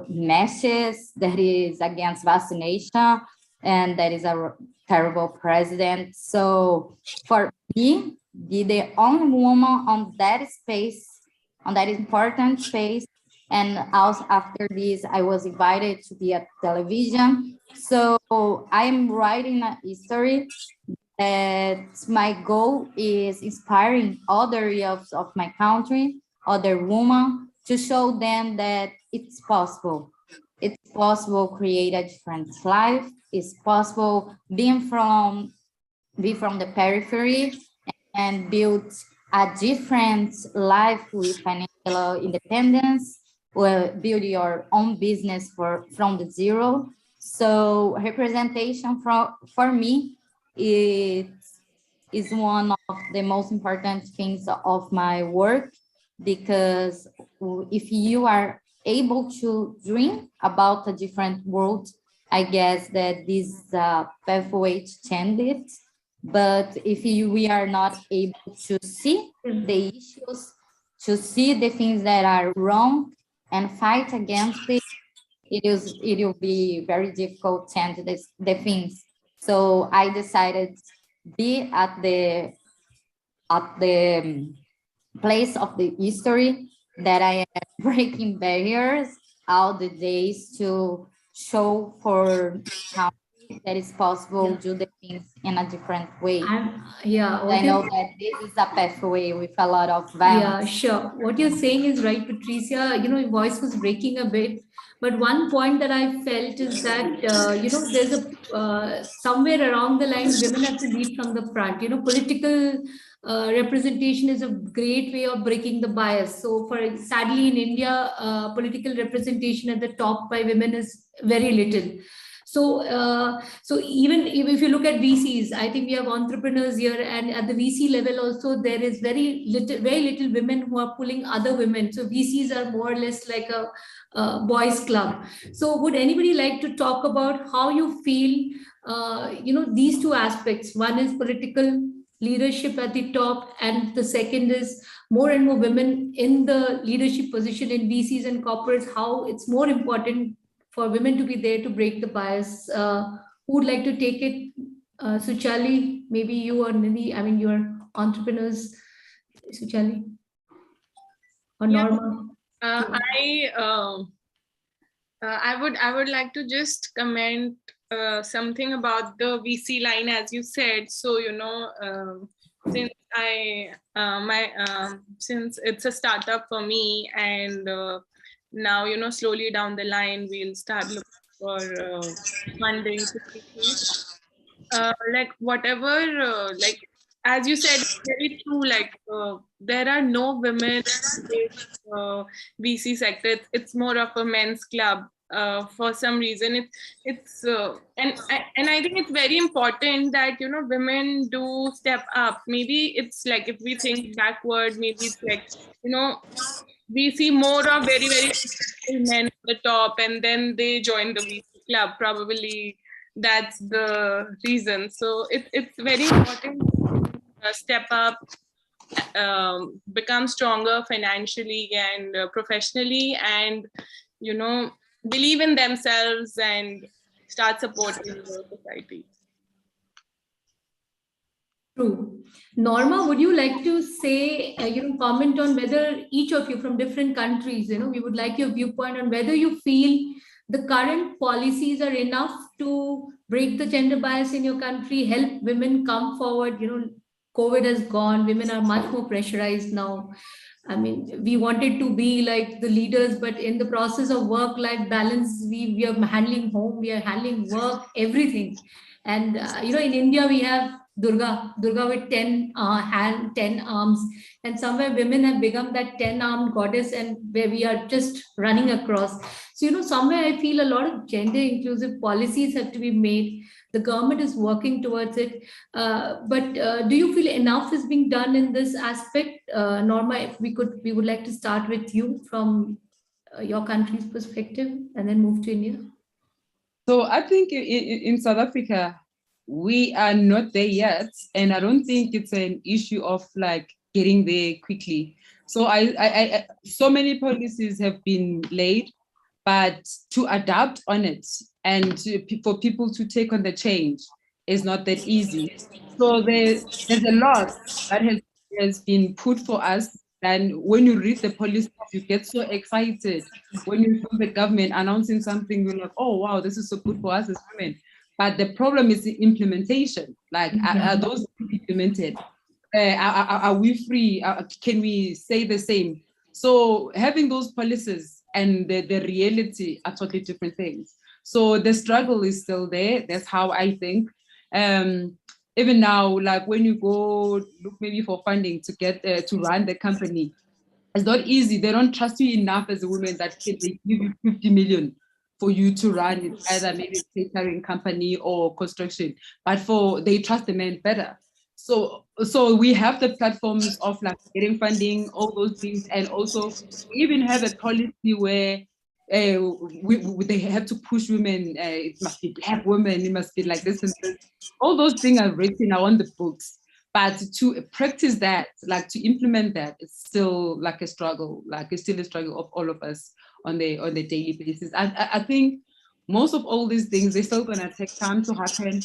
G: meshes, that is against vaccination, and that is a terrible president. So for me, be the only woman on that space, on that important space. And also after this, I was invited to be at television. So I'm writing a history that my goal is inspiring other youths of my country, other women, to show them that it's possible. It's possible to create a different life. It's possible be from the periphery and build a different life with financial independence, or build your own business from the zero. So representation for me is one of the most important things of my work, because if you are able to dream about a different world, I guess that this is a pathway to change it. But if we are not able to see the issues, to see the things that are wrong and fight against it, it will be very difficult to change the things. So I decided to be at the place of the history that I am breaking barriers all the days to show for how that is possible do the things in a different way. I know that this is a pathway with a lot of violence.
I: Yeah, sure. What you're saying is right, Patricia. Your voice was breaking a bit. But one point that I felt is that, there's somewhere along the line, women have to lead from the front. Political representation is a great way of breaking the bias. So sadly in India, political representation at the top by women is very little. So even if you look at VCs, I think we have entrepreneurs here, and at the VC level also there is very little women who are pulling other women. So VCs are more or less like a boys club. So would anybody like to talk about how you feel, these two aspects? One is political leadership at the top, and the second is more and more women in the leadership position in VCs and corporates, how it's more important for women to be there to break the bias. Who would like to take it? Suchali, maybe you or Nidhi, you're entrepreneurs. Suchali or Norma?
F: I would like to just comment something about the VC line, as you said. So since since it's a startup for me, and now slowly down the line we'll start looking for funding to like whatever as you said, it's very true. There are no women in VC sector. It's more of a men's club. For some reason, and I think it's very important that women do step up. Maybe it's like, if we think backward, maybe it's like we see more of very very successful men at the top, and then they join the VC club. Probably that's the reason. So it's very important to step up, become stronger financially and professionally, and believe in themselves and start supporting the society.
I: True. Norma, would you like to say, comment on whether each of you from different countries, we would like your viewpoint on whether you feel the current policies are enough to break the gender bias in your country, help women come forward. COVID has gone, women are much more pressurized now. We wanted to be like the leaders, but in the process of work-life balance, we are handling home, we are handling work, everything. And, in India, we have Durga with 10 arms, and somewhere women have become that 10-armed goddess, and where we are just running across. So, somewhere I feel a lot of gender inclusive policies have to be made. The government is working towards it. But do you feel enough is being done in this aspect? Norma, if we would like to start with you from your country's perspective and then move to India.
H: So I think in South Africa, we are not there yet. And I don't think it's an issue of like getting there quickly. So I so many policies have been laid, but to adapt on it and for people to take on the change is not that easy. So there's a lot that has been put for us. And when you read the policies, you get so excited. When you hear the government announcing something, you're like, oh, wow, this is so good for us as women. But the problem is the implementation. Like, are those implemented? Are we free? Can we say the same? So having those policies and the reality are totally different things. So the struggle is still there. That's how I think. Even now, like when you go look maybe for funding to get to run the company, it's not easy. They don't trust you enough as a woman that they give you 50 million for you to run it, either maybe a catering company or construction, but they trust the men better. So we have the platforms of like getting funding, all those things, and also we even have a policy where they have to push women. It must be Black women. It must be like this and this. All those things are written now on the books, but to practice that, like to implement that, it's still like a struggle. Like it's still a struggle of all of us on the daily basis. I think most of all these things, they're still gonna take time to happen.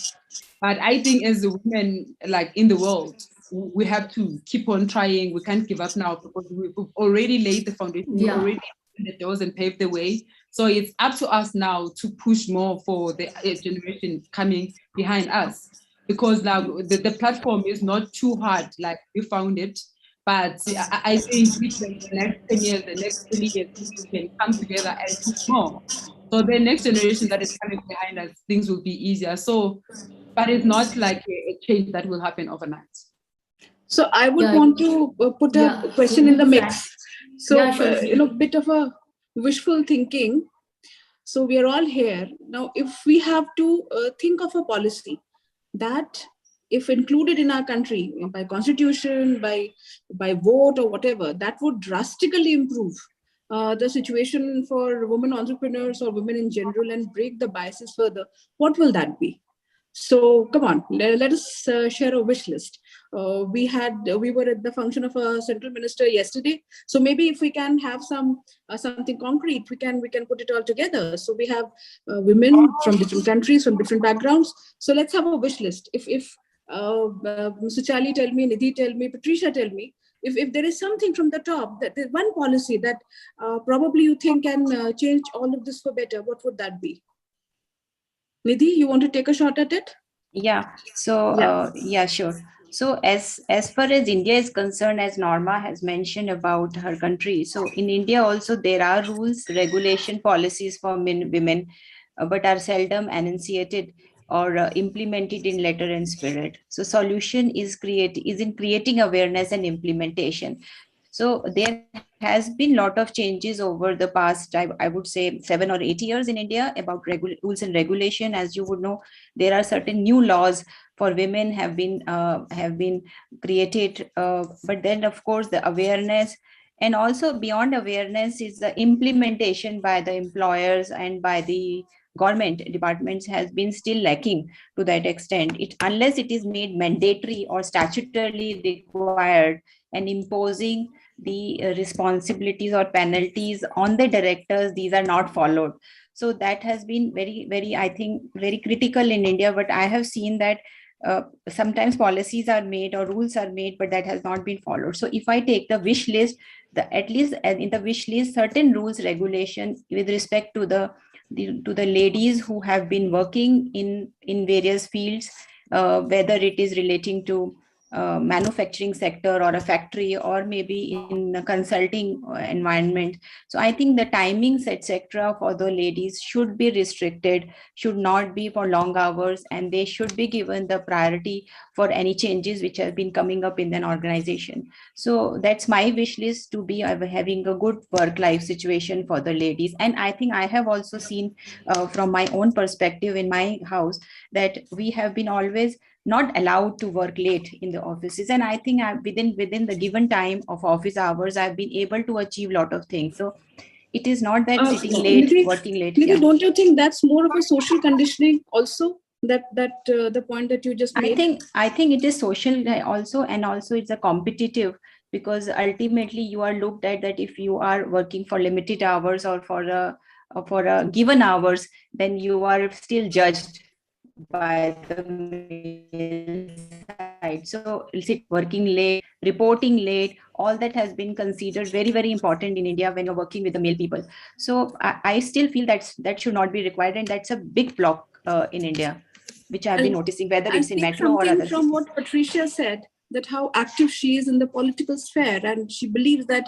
H: But I think as the women, like in the world, we have to keep on trying. We can't give up now because we've already laid the foundation. We already opened the doors and paved the way. So it's up to us now to push more for the generation coming behind us. Because now the platform is not too hard, like we found it. But I think with the next 10 years, the next 20 years, we can come together and push more. So the next generation that is coming behind us, things will be easier. So, but it's not like a change that will happen overnight.
D: So I would want to put a question in the mix. So, bit of a wishful thinking. So we are all here. Now, if we have to think of a policy that, if included in our country by constitution, by vote or whatever, that would drastically improve the situation for women entrepreneurs or women in general and break the biases further, what will that be? So come on, let us share a wish list. We were at the function of a central minister yesterday. So maybe if we can have something concrete, we can put it all together. So we have women from different countries, from different backgrounds. So let's have a wish list. If Mr. Charlie tell me, Nidhi tell me, Patricia tell me, if there is something from the top, that there's one policy that probably you think can change all of this for better, what would that be? Nidhi, you want to take a shot at it?
E: Yeah. So yeah, sure. So as far as India is concerned, as Norma has mentioned about her country, so in India also there are rules, regulation, policies for women, but are seldom enunciated or implemented in letter and spirit. So solution is in creating awareness and implementation. So there has been a lot of changes over the past, I would say 7 or 8 years in India about rules and regulation. As you would know, there are certain new laws for women have been created. But then, of course, the awareness and also beyond awareness is the implementation by the employers and by the government departments has been still lacking to that extent. Unless it is made mandatory or statutorily required and imposing the responsibilities or penalties on the directors, these are not followed. So that has been very, very, I think, very critical in India. But I have seen that sometimes policies are made or rules are made, but that has not been followed. So if I take the wish list, at least in the wish list, certain rules, regulation with respect to the ladies who have been working in various fields, whether it is relating to manufacturing sector or a factory or maybe in a consulting environment. So I think the timings, etc., for the ladies should be restricted, should not be for long hours, and they should be given the priority for any changes which have been coming up in an organization. So that's my wish list, to be having a good work-life situation for the ladies. And I think I have also seen from my own perspective in my house that we have been always not allowed to work late in the offices, and I think within the given time of office hours I've been able to achieve a lot of things. So it is not that sitting late,
D: Nidhi,
E: working late.
D: Nidhi, don't you think that's more of a social conditioning also, that the point that you just made?
E: I think it is social also, and also it's a competitive, because ultimately you are looked at that if you are working for limited hours or for a given hours, then you are still judged by the male side. So working late, reporting late, all that has been considered very, very important in India when you're working with the male people. So I still feel that should not be required, and that's a big block in India, which I've been noticing, whether it's in metro or other
D: from what Patricia said, that how active she is in the political sphere, and she believes that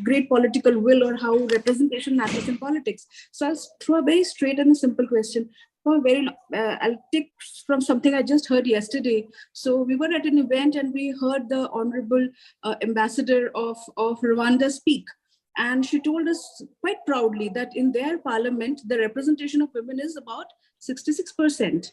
D: great political will or how representation matters in politics. So I'll throw a very straight and simple question. I'll take from something I just heard yesterday. So we were at an event and we heard the Honorable Ambassador of Rwanda speak. And she told us quite proudly that in their parliament, the representation of women is about 66%.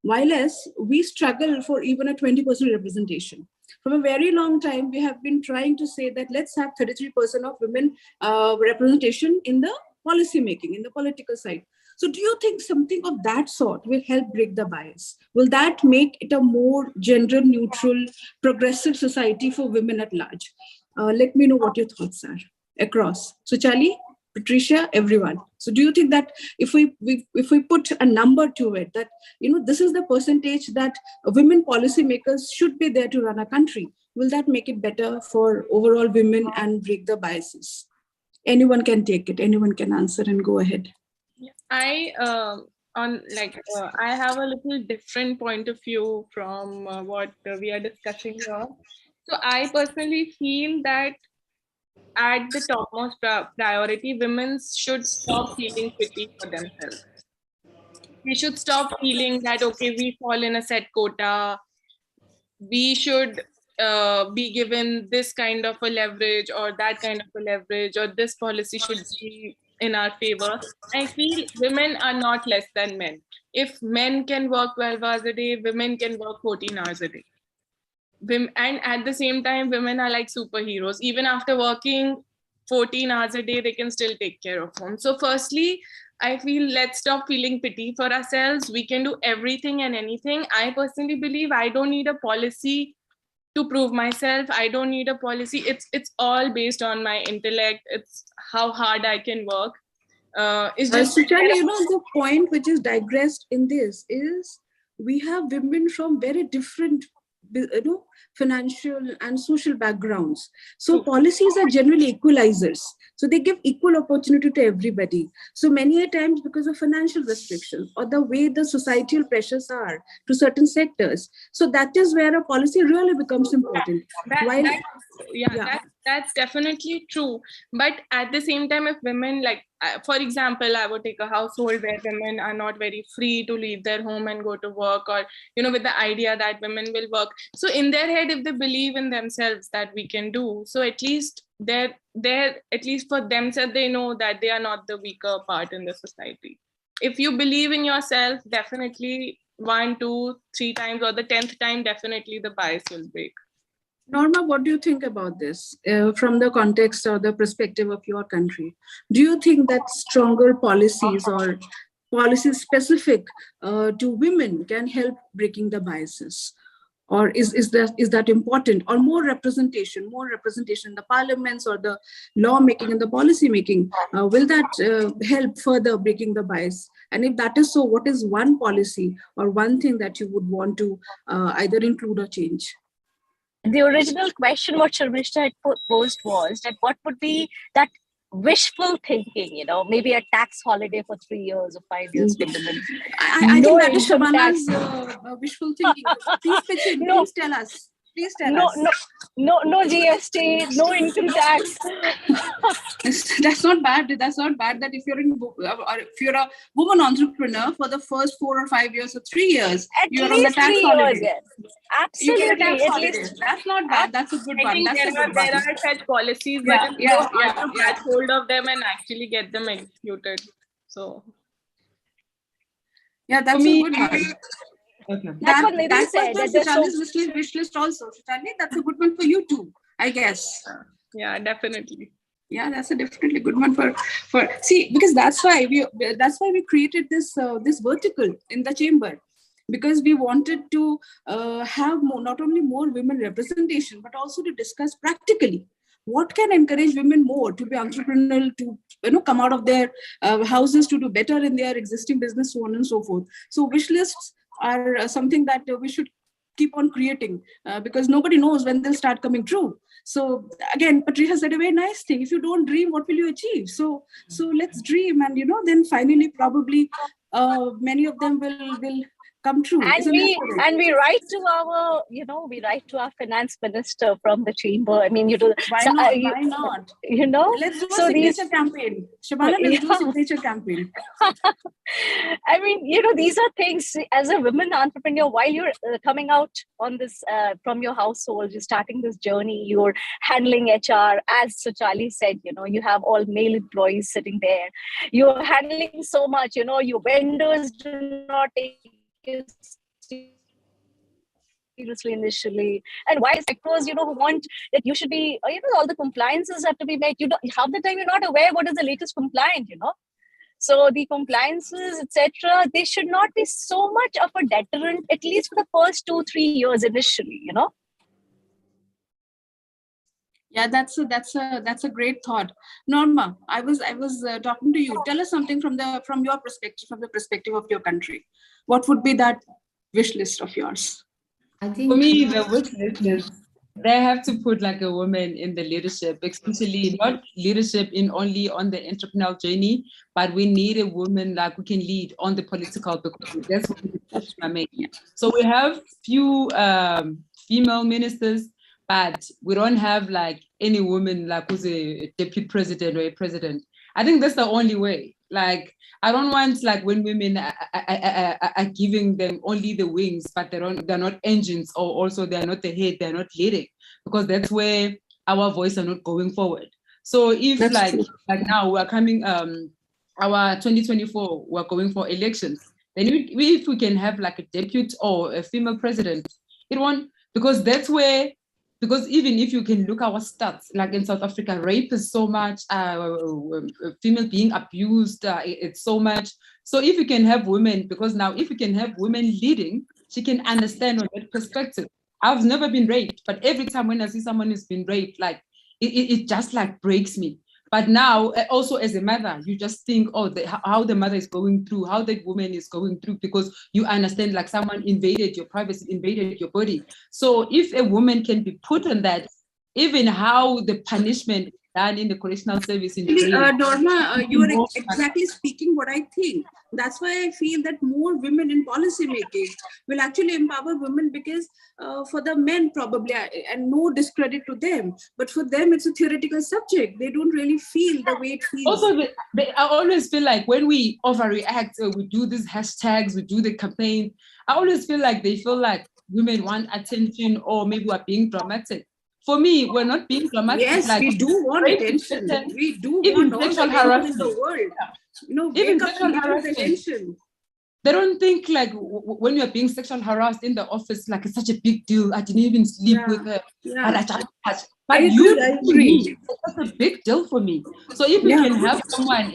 D: While as we struggle for even a 20% representation. From a very long time, we have been trying to say that let's have 33% of women representation in the
J: policy making, in the political side. So do you think something of that sort will help break the bias? Will that make it a more gender neutral, progressive society for women at large? Let me know what your thoughts are across. So Charlie, Patricia, everyone. So do you think that if we put a number to it, that this is the percentage that women policymakers should be there to run a country, will that make it better for overall women and break the biases? Anyone can take it. Anyone can answer and go ahead.
F: I have a little different point of view from what we are discussing here. So I personally feel that at the topmost priority, women should stop feeling pity for themselves. We should stop feeling that, okay, we fall in a set quota. We should be given this kind of a leverage or that kind of a leverage, or this policy should be in our favor. I feel women are not less than men. If men can work 12 hours a day, women can work 14 hours a day. And at the same time, women are like superheroes. Even after working 14 hours a day, they can still take care of home. So firstly, I feel let's stop feeling pity for ourselves. We can do everything and anything. I personally believe I don't need a policy to prove myself. I don't need a policy. It's all based on my intellect. It's how hard I can work. It's just
J: Charlie, the point which is digressed in this is we have women from very different financial and social backgrounds. So policies are generally equalizers. So they give equal opportunity to everybody. So many a times, because of financial restrictions or the way the societal pressures are to certain sectors, so that is where a policy really becomes important.
F: That's definitely true. But at the same time, if women, like, for example, I would take a household where women are not very free to leave their home and go to work, or, with the idea that women will work. So in their head, if they believe in themselves that we can do, so at least at least for themselves, they know that they are not the weaker part in the society. If you believe in yourself, definitely 1, 2, 3 times, or the 10th time, definitely the bias will break.
J: Norma, what do you think about this from the context or the perspective of your country? Do you think that stronger policies or policies specific to women can help breaking the biases? Or is that important? Or more representation in the parliaments or the lawmaking and the policy making? Will that help further breaking the bias? And if that is so, what is one policy or one thing that you would want to either include or change?
C: The original question what Sharmishta had posed was that what would be that wishful thinking, maybe a tax holiday for 3 years or 5 years for women.
J: I think that is Shabana's wishful thinking. Please pitch in. No. Please tell us. Please tell us.
C: No GST, no income tax.
J: That's not bad. That's not bad. That if you're a woman entrepreneur for the first 4 or 5 years or 3 years, you're on the tax holiday.
C: Yes. Absolutely.
J: That's not bad. That's a good one.
F: There are such policies, but it's hard to catch hold of them and actually get them executed. So,
J: yeah, that's a good one.
C: Okay. That's what Nidhi said.
J: That's Charlie's wish list also. So Charlie, that's a good one for you too, I guess.
F: Yeah, definitely.
J: Yeah, that's a definitely good one for see, because that's why we created this vertical in the chamber, because we wanted to have not only more women representation, but also to discuss practically what can encourage women more to be entrepreneurial, to come out of their houses to do better in their existing business, so on and so forth. So wish lists are something that we should keep on creating because nobody knows when they'll start coming true. So again, Patricia said a very nice thing. If you don't dream, what will you achieve? So let's dream, and then finally probably many of them will come true.
C: And we write to our finance minister from the chamber. I mean,
J: why not? Let's do a signature campaign. Shabana, let's do a signature campaign.
C: I mean, these are things as a women entrepreneur, while you're coming out on this from your household, you're starting this journey, you're handling HR, as Charlie said, you have all male employees sitting there. You're handling so much, your vendors do not take you seriously initially. And why sectors, who want that you should be, all the compliances have to be made. Half the time you're not aware what is the latest compliant, So the compliances, etc., they should not be so much of a deterrent, at least for the first 2-3 years initially,
J: Yeah, that's a great thought. Norma, I was talking to you. Tell us something from your perspective, from the perspective of your country. What would be that wish list of yours?
I: I think
H: For me, the wish list is they have to put like a woman in the leadership, especially not leadership in only on the entrepreneurial journey, but we need a woman like who can lead on the political, because that's what my main. So we have few female ministers, but we don't have like any woman like who's a deputy president or a president. I think that's the only way. Like, I don't want like when women are giving them only the wings, but they're not engines, or also they're not the head, they're not leading, because that's where our voice are not going forward. So if that's like now we're coming, our 2024, we're going for elections, then if we can have like a deputy or a female president, it won't, because that's where. Because even if you can look at our stats, like in South Africa, rape is so much, female being abused, it's so much. So if you can have women, because now if you can have women leading, she can understand on that perspective. I've never been raped, but every time when I see someone who's been raped, like it just like breaks me. But now also as a mother, you just think, how the mother is going through, how that woman is going through, because you understand like someone invaded your privacy, invaded your body. So if a woman can be put on that, even how the punishment is done in the correctional service in
J: Norma, you are exactly speaking what I think. That's why I feel that more women in policy making will actually empower women, because for the men probably, and no discredit to them, but for them it's a theoretical subject. They don't really feel the way it feels.
H: Also, I always feel like when we overreact, we do these hashtags, we do the campaign, I always feel like they feel like women want attention, or maybe we're being dramatic. For me, we're not being dramatic.
J: Yes, like, we do want attention. We do
H: even
J: want
H: sexual
J: harassment in the world.
H: Even sexual harassment. They don't think like when you're being sexual harassed in the office, like it's such a big deal. I didn't even sleep with her. And I just touched. But I agree. That's a big deal for me. So if we can have someone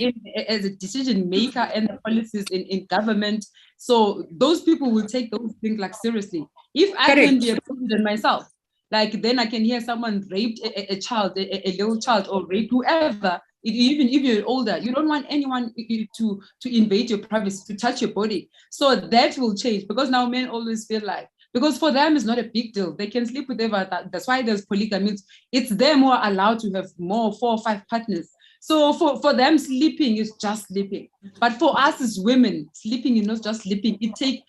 H: as a decision maker and the policies in government, so those people will take those things like seriously. If I can be a president myself, like then I can hear someone raped a child, a little child, or raped whoever. Even if you're older, you don't want anyone to invade your privacy, to touch your body. So that will change, because now men always feel like, because for them it's not a big deal. They can sleep with whoever. That's why there's polygamy. It's them who are allowed to have 4 or 5 partners. So for them, sleeping is just sleeping. But for us as women, sleeping is not just sleeping. It takes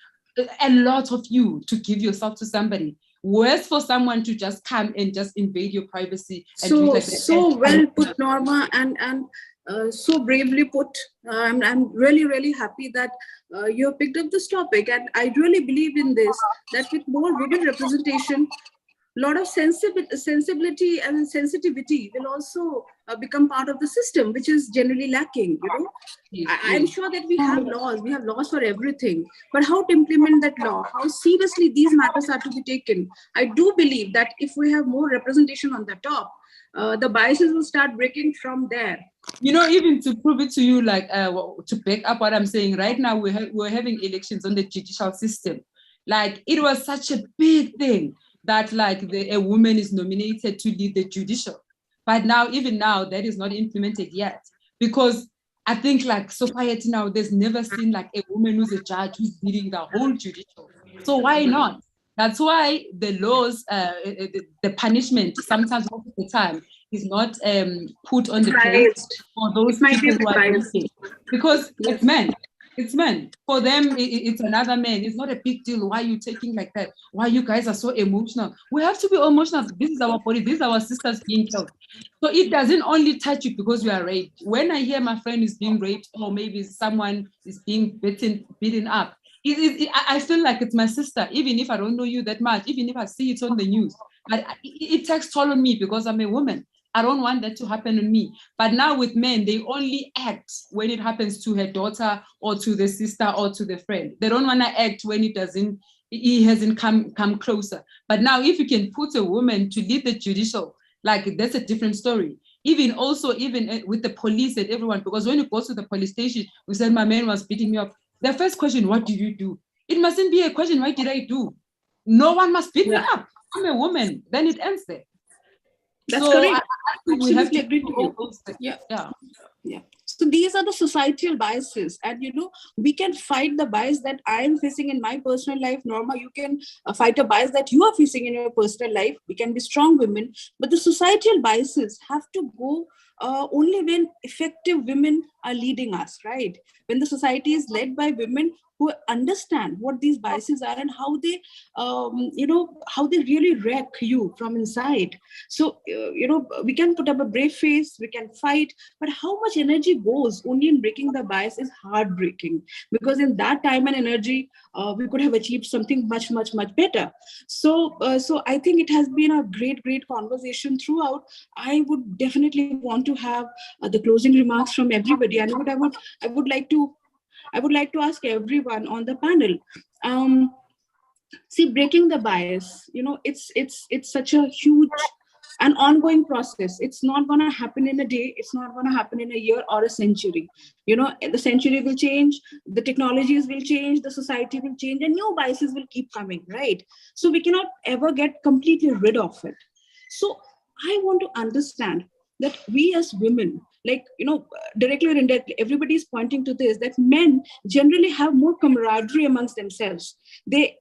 H: a lot of you to give yourself to somebody. Worse for someone to just come and just invade your privacy. And
J: so well put, Norma, and so bravely put. I'm really happy that you have picked up this topic, and I really believe in this, that with more women representation, a lot of sensibility and sensitivity will also become part of the system, which is generally lacking. I'm sure that we have laws for everything, but how to implement that law, how seriously these matters are to be taken. I do believe that if we have more representation on the top, the biases will start breaking from there.
H: Even to prove it to you, like to back up what I'm saying, right now we're having elections on the judicial system. Like it was such a big thing that like a woman is nominated to lead the judicial. But now, even now, that is not implemented yet. Because I think like society now, there's never seen like a woman who's a judge who's leading the whole judicial. So why not? That's why the laws, the punishment, sometimes most of the time, is not put on the plate for those people who are guilty. Because it's men. It's men. For them, it's another man. It's not a big deal. Why are you taking like that? Why you guys are so emotional? We have to be emotional. This is our body. This is our sisters being killed. So it doesn't only touch you because you are raped. When I hear my friend is being raped, or maybe someone is being beaten up, I feel like it's my sister, even if I don't know you that much, even if I see it on the news. But it takes toll on me because I'm a woman. I don't want that to happen to me. But now with men, they only act when it happens to her daughter or to the sister or to the friend. They don't want to act when it hasn't come closer. But now if you can put a woman to lead the judicial, like that's a different story. Even with the police and everyone, because when you go to the police station, we said my man was beating me up. The first question, what did you do? It mustn't be a question, what did I do? No one must beat me up. I'm a woman. Then it ends there.
J: That's
H: so
J: correct.
H: I think we have to
J: agree to you. Yeah. So these are the societal biases, and we can fight the bias that I am facing in my personal life. Norma, you can fight a bias that you are facing in your personal life. We can be strong women, but the societal biases have to go only when effective women are leading us, right? When the society is led by women who understand what these biases are and how they, how they really wreck you from inside. So, we can put up a brave face, we can fight, but how much energy goes only in breaking the bias is heartbreaking, because in that time and energy, we could have achieved something much, much, much better. So I think it has been a great, great conversation throughout. I would definitely want to have the closing remarks from everybody, and I would like to ask everyone on the panel. See, breaking the bias, it's such a huge and ongoing process. It's not going to happen in a day. It's not going to happen in a year or a century. The century will change, the technologies will change, the society will change, and new biases will keep coming, right? So we cannot ever get completely rid of it. So I want to understand that we as women, directly or indirectly, everybody's pointing to this, that men generally have more camaraderie amongst themselves. They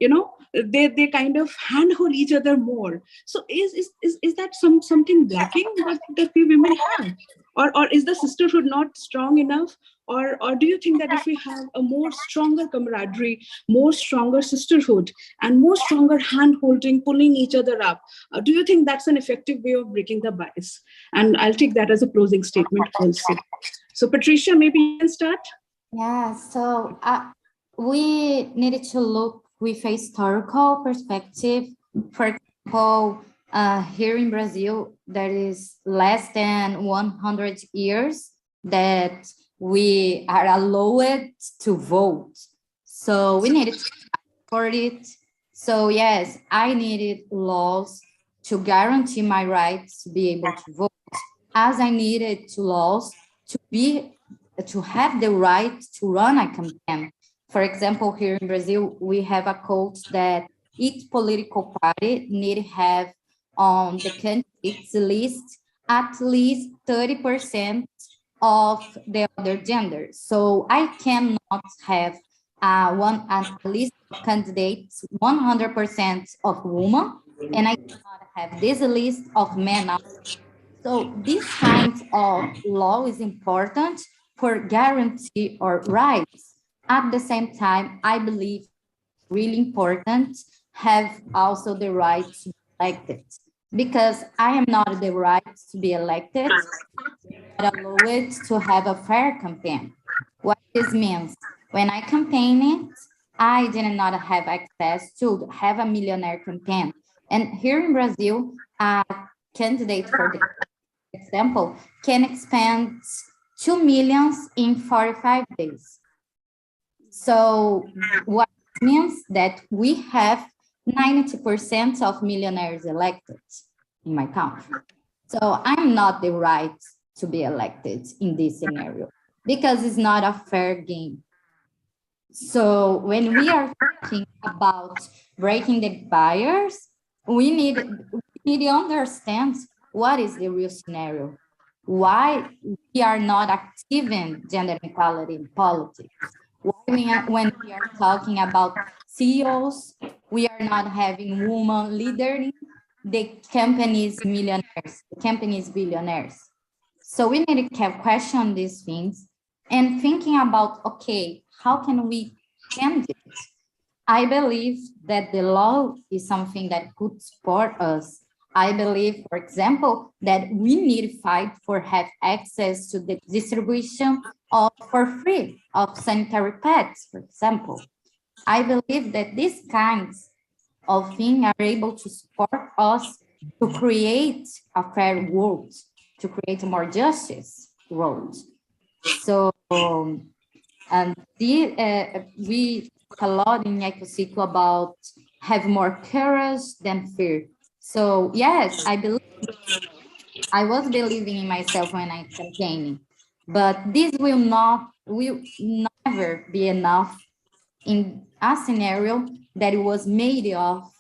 J: kind of handhold each other more. So is that something lacking that we women have? Or is the sisterhood not strong enough? Or do you think that if we have a more stronger camaraderie, more stronger sisterhood, and more stronger hand-holding, pulling each other up, do you think that's an effective way of breaking the bias? And I'll take that as a closing statement also. So Patricia, maybe you can start?
G: Yeah, so we needed to look with a historical perspective. For example, here in Brazil, there is less than 100 years that we are allowed to vote. So we needed to fight for it. So yes, I needed laws to guarantee my rights to be able to vote, as I needed laws to have the right to run a campaign. For example, here in Brazil, we have a code that each political party need to have on the candidates list at least 30% of the other gender. So I cannot have a list of candidates 100% of women, and I cannot have this list of men. So this kind of law is important for guarantee our rights. At the same time, I believe really important have also the right to be elected, because I am not the right to be elected, but allowed to have a fair campaign. What this means, when I campaigned, I did not have access to have a millionaire campaign. And here in Brazil, a candidate, for example, can expend 2 million in 45 days. So what means that we have 90% of millionaires elected in my country. So I'm not the right to be elected in this scenario, because it's not a fair game. So when we are talking about breaking the barriers, we need to understand what is the real scenario, why we are not active in gender equality in politics. When we are talking about CEOs, we are not having women leading the company's millionaires, the company's billionaires. So we need to question these things and thinking about, okay, how can we change it? I believe that the law is something that could support us. I believe, for example, that we need to fight for have access to the distribution of for free of sanitary pads, for example. I believe that these kinds of things are able to support us to create a fair world. to create more justice roads. So and we talk a lot in Ecociclo about have more courage than fear. So yes, I was believing in myself when I campaigning, but this will never be enough in a scenario that it was made of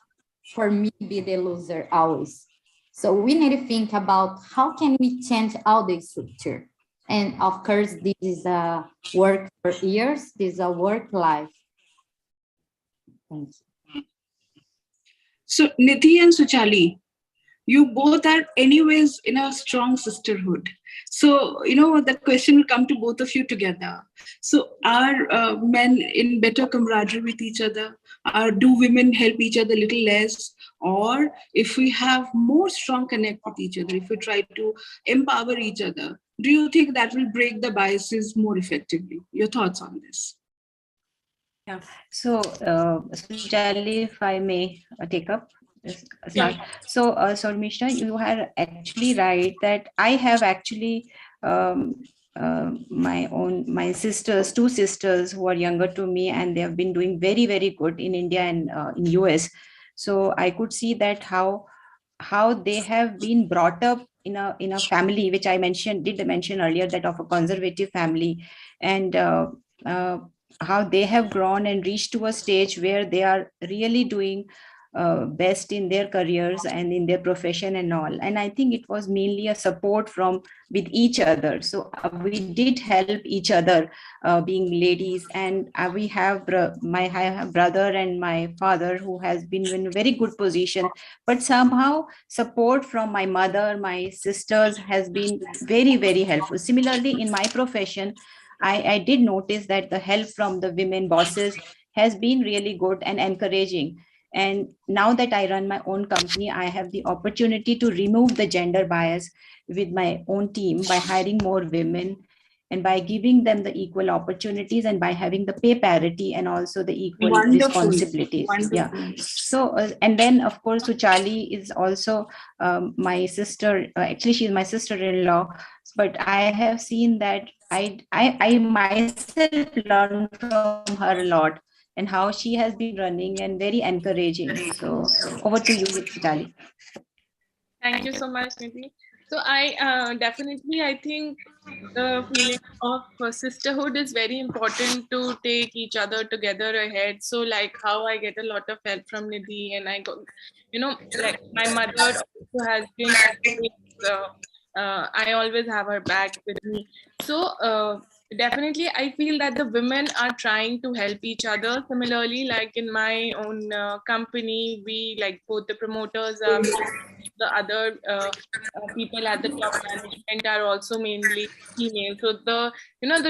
G: for me to be the loser always. So we need to think about how can we change all the structure. And of course, this is a work for years. This is a work life. Thank you.
J: So Nidhi and Suchali, you both are anyways in a strong sisterhood. So, the question will come to both of you together. So are men in better camaraderie with each other? Or do women help each other a little less? Or if we have more strong connect with each other, if we try to empower each other, do you think that will break the biases more effectively? Your thoughts on this?
E: Yeah. So, Sujali, if I may take up this start. So, Mishra, you are actually right that I have actually my sisters, two sisters who are younger to me, and they have been doing very, very good in India and in US. So I could see that how they have been brought up in a family which I did mention earlier, that of a conservative family, and how they have grown and reached to a stage where they are really doing best in their careers and in their profession and all. And I think it was mainly a support from with each other. So we did help each other, being ladies, and I have brother and my father who has been in a very good position, but somehow support from my mother, my sisters has been very, very helpful. Similarly, in my profession, I did notice that the help from the women bosses has been really good and encouraging. And now that I run my own company, I have the opportunity to remove the gender bias with my own team by hiring more women and by giving them the equal opportunities and by having the pay parity and also the equal responsibilities.
J: Wonderful.
E: Yeah. So, and then of course, Suchali is also my sister. Actually, she's my sister-in-law. But I have seen that I myself learned from her a lot, and how she has been running and very encouraging. So over to you, Suchali.
F: Thank you so much, Nidhi. So I think the feeling of sisterhood is very important to take each other together ahead. So like how I get a lot of help from Nidhi, and I go, like my mother also has been always, I always have her back with me. So definitely I feel that the women are trying to help each other. Similarly, like in my own company, we, like, both the promoters are, the other people at the top management are also mainly female. So the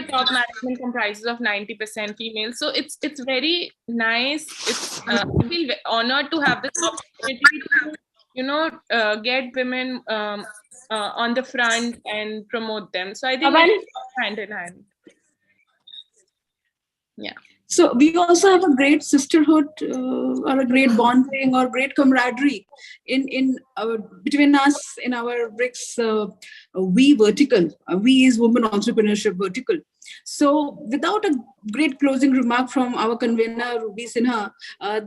F: top management comprises of 90% female. So it's very nice. I feel honored to have this opportunity to get women on the front and promote them. So I think it's hand in hand. Yeah.
J: So we also have a great sisterhood or a great bonding or great camaraderie in between us in our BRICS we vertical. We is women entrepreneurship vertical. So without a great closing remark from our convener Ruby Sinha,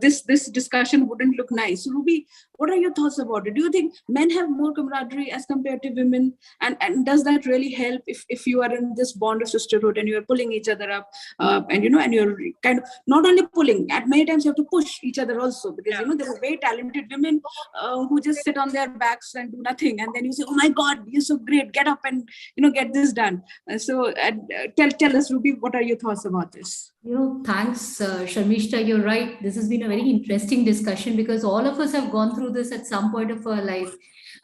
J: this discussion wouldn't look nice. So Ruby, what are your thoughts about it? Do you think men have more camaraderie as compared to women? And does that really help if you are in this bond of sisterhood and you are pulling each other up and you're kind of not only pulling, at many times you have to push each other also, because there are very talented women who just sit on their backs and do nothing, and then you say, oh my God, you're so great, get up and get this done. So tell us, Ruby, what are your thoughts about this?
I: Thanks, Sharmishta. You're right. This has been a very interesting discussion because all of us have gone through this at some point of our life.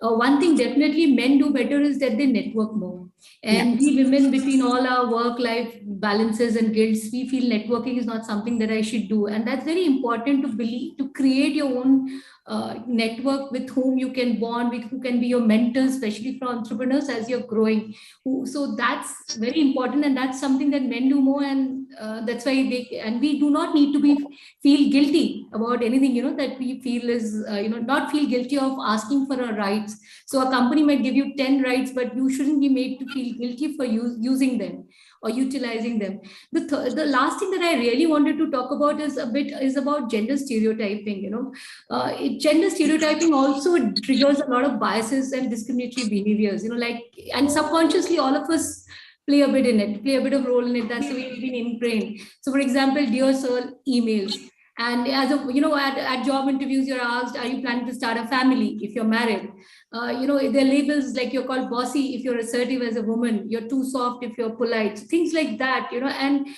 I: One thing definitely men do better is that they network more. And we women, between all our work-life balances and guilds, we feel networking is not something that I should do. And that's very important to create your own network with whom you can bond, with who can be your mentors, especially for entrepreneurs as you're growing. So that's very important, and that's something that men do more. And that's why and we do not need to feel guilty about anything, that we feel is, not feel guilty of asking for our rights. So a company might give you 10 rights, but you shouldn't be made to feel guilty for using them or utilizing them. The last thing that I really wanted to talk about is about gender stereotyping. Gender stereotyping also triggers a lot of biases and discriminatory behaviors, and subconsciously all of us play a bit in it, play a bit of role in it. That's the way it's been ingrained. So for example, dear sir emails, and as a, at job interviews, you're asked, are you planning to start a family if you're married? There are labels like you're called bossy if you're assertive as a woman, you're too soft if you're polite, things like that, and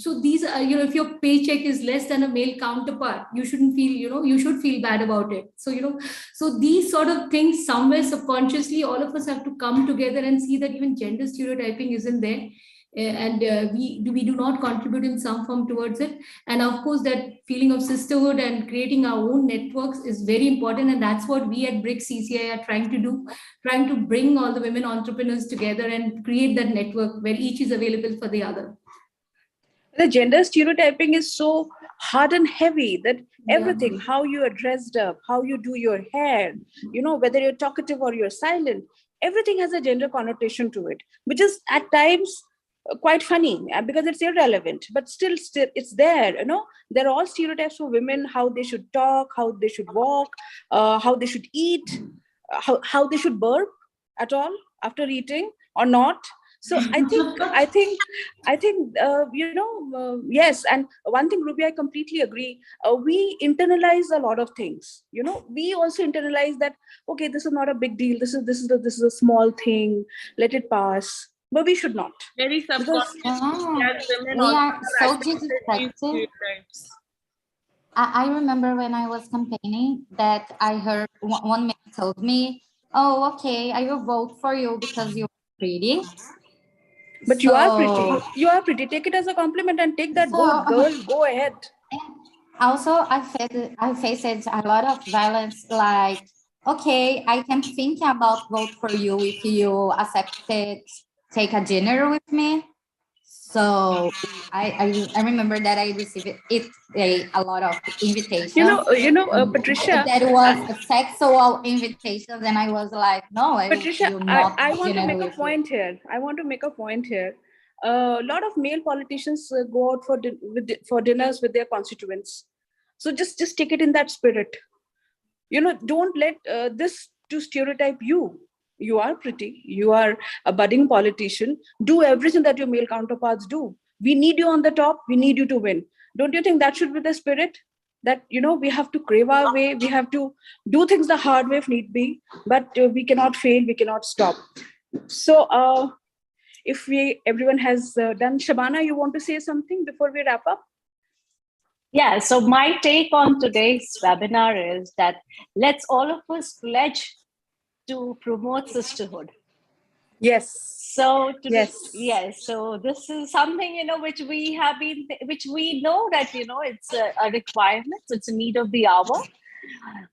I: so these are, if your paycheck is less than a male counterpart, you shouldn't feel, you should feel bad about it. So, so these sort of things, somewhere subconsciously, all of us have to come together and see that even gender stereotyping isn't there. And we do not contribute in some form towards it. And of course, that feeling of sisterhood and creating our own networks is very important. And that's what we at BRICS CCI are trying to do, trying to bring all the women entrepreneurs together and create that network where each is available for the other.
D: The gender stereotyping is so hard and heavy that everything, how you are dressed up, how you do your hair, whether you're talkative or you're silent, everything has a gender connotation to it, which is at times quite funny because it's irrelevant, but still it's there. There are all stereotypes for women, how they should talk, how they should walk, how they should eat, how they should burp at all after eating or not. So I think yes. And one thing, Ruby, I completely agree. We internalize a lot of things. We also internalize that, okay, this is not a big deal. This is a small thing. Let it pass. But we should not.
F: Very subconscious.
G: we are so disrespected. I remember when I was campaigning that I heard one man told me, oh, okay, I will vote for you because you're pretty.
D: But you are pretty. You are pretty. Take it as a compliment and take that vote, girl. Go ahead.
G: Also, I faced a lot of violence. Like, okay, I can think about vote for you if you accepted take a dinner with me. So I remember that I received a lot of invitations.
D: Patricia,
G: that was a sexual invitations, and I was like, no,
D: Patricia, I want to make a point here. A lot of male politicians go out for dinners with their constituents. So just take it in that spirit. Don't let this to stereotype you. You are pretty. You are a budding politician. Do everything that your male counterparts do. We need you on the top. We need you to win. Don't you think that should be the spirit? That, we have to crave our way. We have to do things the hard way if need be. But we cannot fail. We cannot stop. So if everyone has done, Shabana, you want to say something before we wrap up?
C: Yeah, so my take on today's webinar is that let's all of us pledge to promote sisterhood.
D: Yes.
C: So so this is something, which we know that, it's a requirement. It's a need of the hour.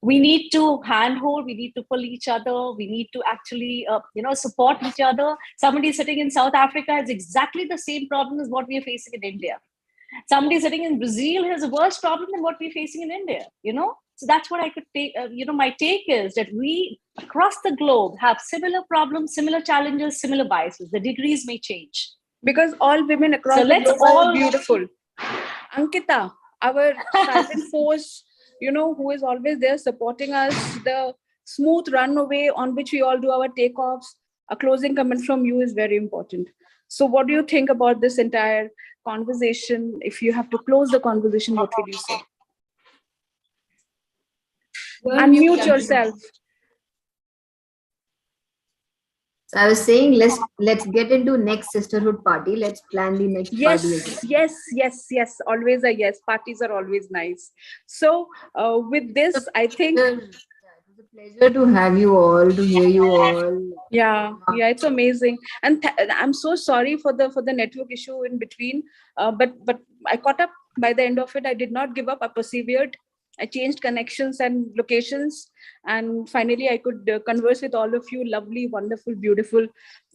C: We need to handhold, we need to pull each other, we need to actually, support each other. Somebody sitting in South Africa has exactly the same problem as what we are facing in India. Somebody sitting in Brazil has a worse problem than what we're facing in India, So that's what I could take, my take is that we across the globe have similar problems, similar challenges, similar biases. The degrees may change.
D: Because all women across the globe are beautiful. Ankita, our silent force, who is always there supporting us, the smooth runaway on which we all do our takeoffs, a closing comment from you is very important. So what do you think about this entire conversation? If you have to close the conversation, what will you say? Unmute yourself.
B: So I was saying, let's get into next sisterhood party. Let's plan the next party again.
D: Yes. Always a yes. Parties are always nice. So with this, I think
B: it was a pleasure to have you all, to hear you all.
D: Yeah, it's amazing. And I'm so sorry for the network issue in between. But I caught up by the end of it. I did not give up. I persevered. I changed connections and locations, and finally I could converse with all of you lovely, wonderful, beautiful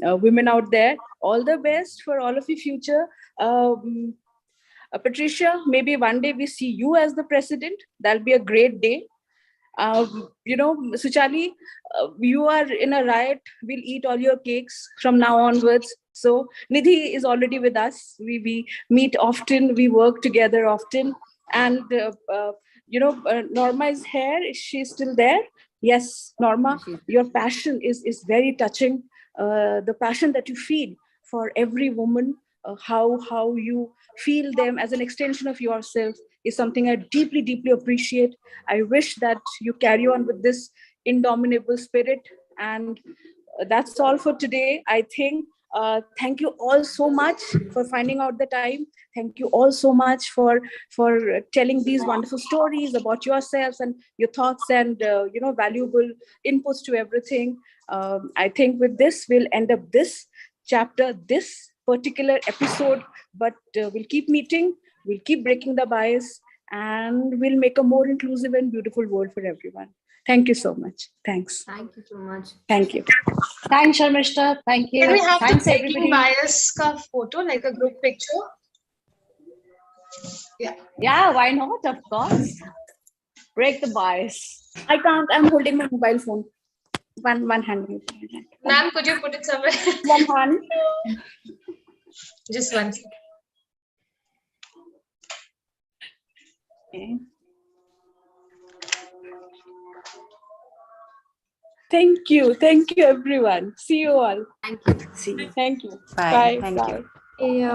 D: women out there. All the best for all of your future. Patricia, maybe one day we see you as the president. That'll be a great day. Suchali, you are in a riot. We'll eat all your cakes from now onwards. So Nidhi is already with us. We meet often. We work together often. And Norma is here. Is she still there? Yes, Norma, your passion is very touching. The passion that you feel for every woman, how you feel them as an extension of yourself is something I deeply, deeply appreciate. I wish that you carry on with this indomitable spirit. And that's all for today. I think thank you all so much for finding out the time. Thank you all so much for telling these wonderful stories about yourselves and your thoughts and valuable inputs to everything. I think with this we'll end up this chapter, this particular episode, but we'll keep meeting, we'll keep breaking the bias, and we'll make a more inclusive and beautiful world for everyone. Thank you so much. Thanks.
B: Thank you so much.
D: Thank you.
C: Thanks, Sharmishta. Thank you.
A: Can we have
C: Thanks,
A: the breaking
C: everybody.
A: bias ka photo, like a group picture?
C: Yeah, why not? Of course. Break the bias.
D: I can't. I'm holding my mobile phone. One hand.
A: Ma'am, could you put it somewhere?
D: One hand.
A: Just one.
D: Okay. Thank you. Thank you, everyone. See you all.
B: Thank you.
E: See you.
D: Thank you.
E: Bye. Thank you.
D: Bye.
G: See you.